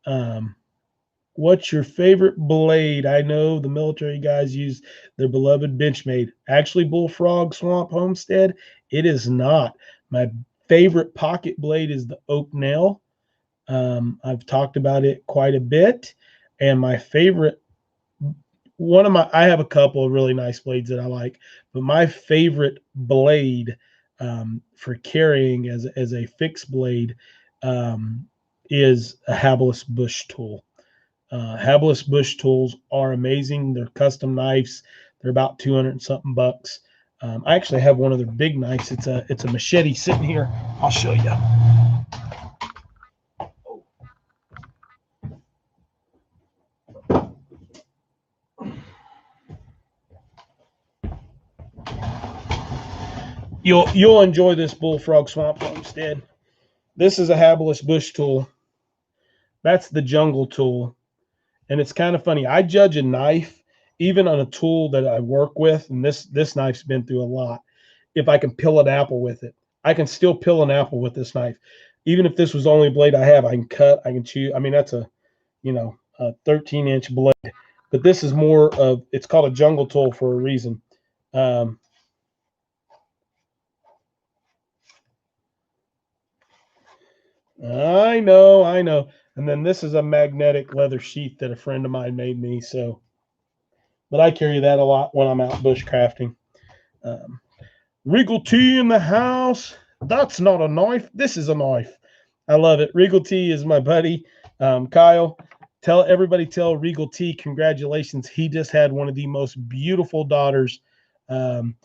Um, What's your favorite blade? I know the military guys use their beloved Benchmade. Actually, Bullfrog Swamp Homestead, it is not. My favorite pocket blade is the Oak Nail. I've talked about it quite a bit. And my favorite I have a couple of really nice blades that I like, but my favorite blade for carrying as a fixed blade is a Habelis Bush tool. Habelis Bush tools are amazing. They're custom knives. They're about 200 and something bucks. I actually have one of their big knives. It's a machete sitting here. I'll show you. You'll enjoy this Bullfrog Swamp Homestead. This is a Habelis Bush tool. That's the jungle tool. And it's kind of funny. I judge a knife, even on a tool that I work with, and this knife's been through a lot. If I can peel an apple with it, I can still peel an apple with this knife. Even if this was the only blade I have, I can cut, I can chew. I mean, that's a 13-inch blade. But this is more of, it's called a jungle tool for a reason. I know. And then this is a magnetic leather sheath that a friend of mine made me. So, but I carry that a lot when I'm out bushcrafting. Regal Tea in the house. That's not a knife. This is a knife. I love it. Regal Tea is my buddy. Kyle, tell Regal Tea congratulations. He just had one of the most beautiful daughters. I'm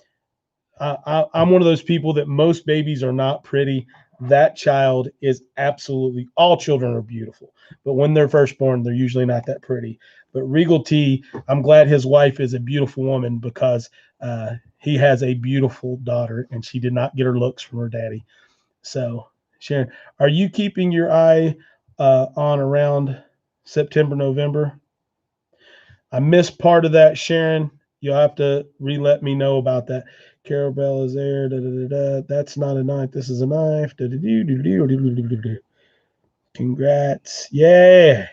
one of those people that most babies are not pretty. That child is absolutely, all children are beautiful, but when they're first born, they're usually not that pretty. But Regal T, I'm glad his wife is a beautiful woman because he has a beautiful daughter and she did not get her looks from her daddy. So Sharon, are you keeping your eye on around September, November? I missed part of that, Sharon. You'll have to let me know about that. Carol Bell is there. Da, da, da, da. That's not a knife. This is a knife. Da, da, da, da, da, da, da, da. Congrats. Yeah.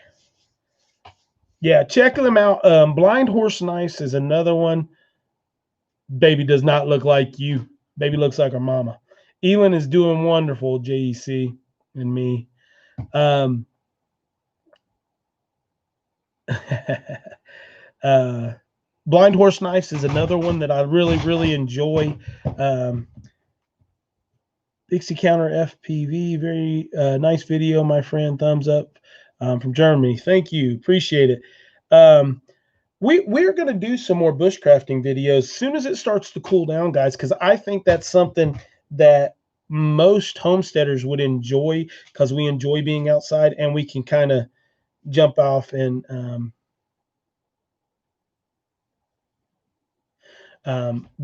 Yeah, check them out. Blind Horse Knives is another one. Baby does not look like you. Baby looks like her mama. ELYN is doing wonderful, JEC and me. Blind Horse Knives is another one that I really, really enjoy. Dixie Counter FPV, very nice video, my friend. Thumbs up from Germany. Thank you. Appreciate it. We're going to do some more bushcrafting videos as soon as it starts to cool down, guys, because I think that's something that most homesteaders would enjoy because we enjoy being outside and we can kind of jump off and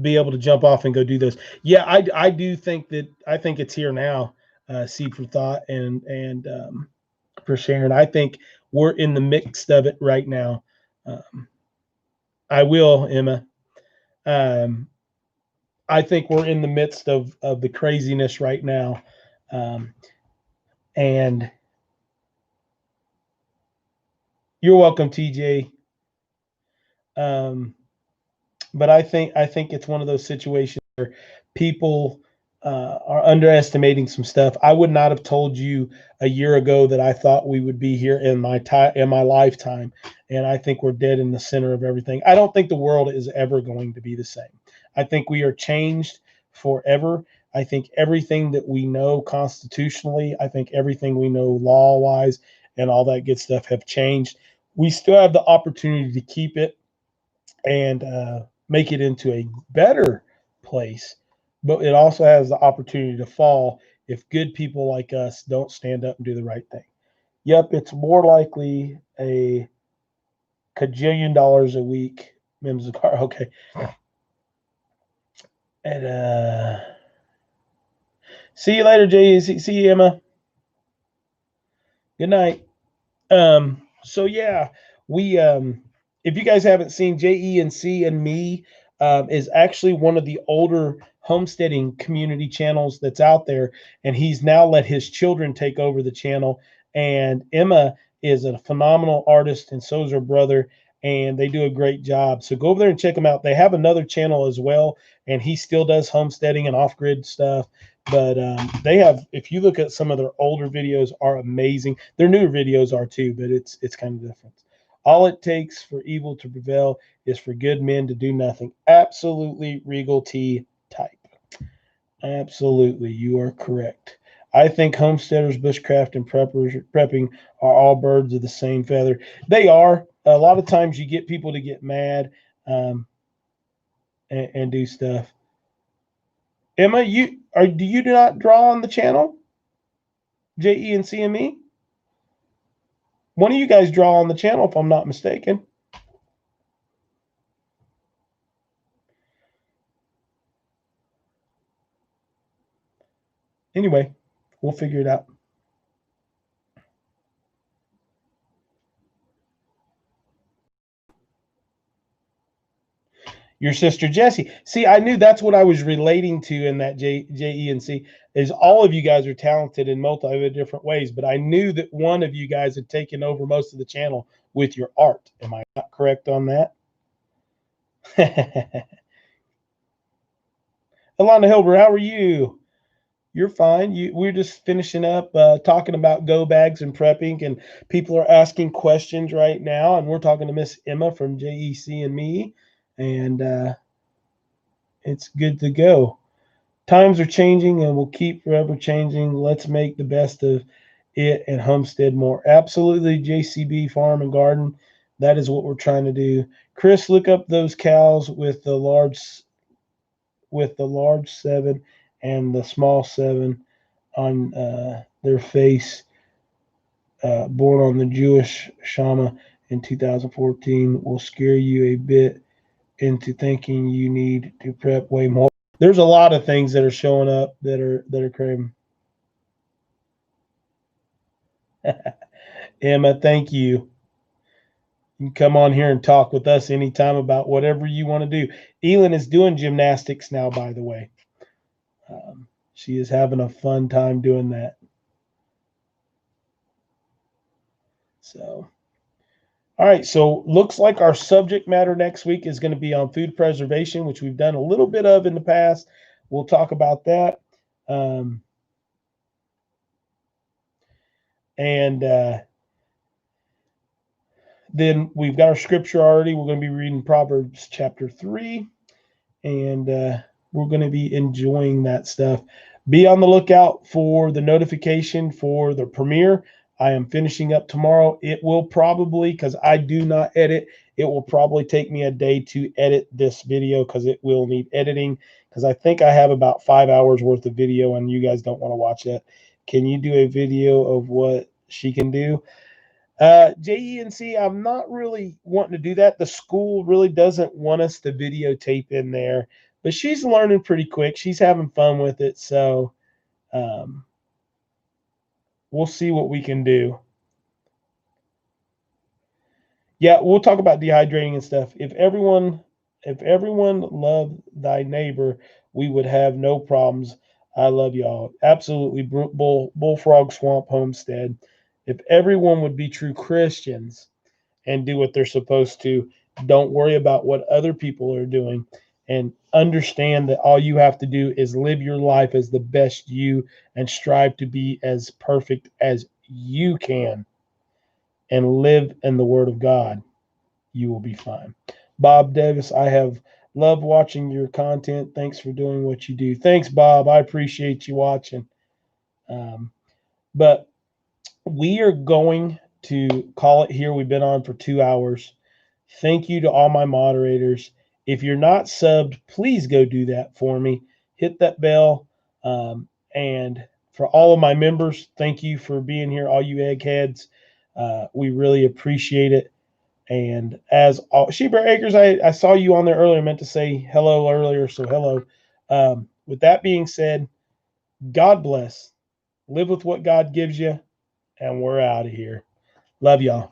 be able to jump off and go do those. Yeah, I do think that I think it's here now. Seed for thought and for sharing. I think we're in the midst of it right now. I will, Emma. I think we're in the midst of the craziness right now, and you're welcome, TJ. But I think it's one of those situations where people are underestimating some stuff. I would not have told you a year ago that I thought we would be here in my lifetime, and I think we're dead in the center of everything. I don't think the world is ever going to be the same. I think we are changed forever. I think everything that we know constitutionally, I think everything we know law-wise and all that good stuff have changed. We still have the opportunity to keep it and make it into a better place, but it also has the opportunity to fall if good people like us don't stand up and do the right thing. Yep, it's more likely a cajillion dollars a week. Mims car, okay. And see you later, Jay. See you, Emma. Good night. So yeah, we if you guys haven't seen, JENC and me is actually one of the older homesteading community channels that's out there, and he's now let his children take over the channel. And Emma is a phenomenal artist, and so is her brother, and they do a great job. So go over there and check them out. They have another channel as well, and he still does homesteading and off-grid stuff. But they have, if you look at some of their older videos, are amazing. Their newer videos are too, but it's kind of different. All it takes for evil to prevail is for good men to do nothing. Absolutely Regal T type. Absolutely, you are correct. I think homesteaders, bushcraft, and prepping are all birds of the same feather. They are. A lot of times you get people to get mad and do stuff. Emma, do you not draw on the channel? JE and CME? One of you guys draw on the channel, if I'm not mistaken. Anyway, we'll figure it out. Your sister Jessie. See, I knew that's what I was relating to in that JENC is all of you guys are talented in multiple different ways, but I knew that one of you guys had taken over most of the channel with your art. Am I not correct on that? Alana Hilber, how are you? You're fine. We're just finishing up talking about go bags and prepping, and people are asking questions right now, and we're talking to Miss Emma from JEC and me, and it's good to go. Times are changing and will keep forever changing. Let's make the best of it and homestead more. Absolutely, JCB Farm and Garden. That is what we're trying to do. Chris, look up those cows with the large 7 and the small 7 on their face, born on the Jewish Shama in 2014 will scare you a bit into thinking you need to prep way more. There's a lot of things that are showing up that are crazy. Emma, thank you. You can come on here and talk with us anytime about whatever you want to do. ELYN is doing gymnastics now, by the way. She is having a fun time doing that. So, all right. So, looks like our subject matter next week is going to be on food preservation, which we've done a little bit of in the past. We'll talk about that. And then we've got our scripture already. We're going to be reading Proverbs chapter 3, and we're going to be enjoying that stuff. Be on the lookout for the notification for the premiere. I am finishing up tomorrow. It will probably, because I do not edit, it will probably take me a day to edit this video because it will need editing, because I think I have about 5 hours worth of video and you guys don't want to watch that. Can you do a video of what she can do? JENC, I'm not really wanting to do that. The school really doesn't want us to videotape in there, but she's learning pretty quick. She's having fun with it. So we'll see what we can do. Yeah, we'll talk about dehydrating and stuff. If everyone loved thy neighbor, we would have no problems. I love y'all. Absolutely. Bullfrog Swamp Homestead. If everyone would be true Christians and do what they're supposed to, don't worry about what other people are doing, and understand that all you have to do is live your life as the best you and strive to be as perfect as you can and live in the word of God. You will be fine. Bob Davis, I have loved watching your content. Thanks for doing what you do. Thanks, Bob. I appreciate you watching. But we are going to call it here. We've been on for 2 hours. Thank you to all my moderators. If you're not subbed, please go do that for me. Hit that bell. And for all of my members, thank you for being here, all you eggheads. We really appreciate it. And as all Sheeper Acres, I saw you on there earlier. I meant to say hello earlier, so hello. With that being said, God bless. Live with what God gives you, and we're out of here. Love y'all.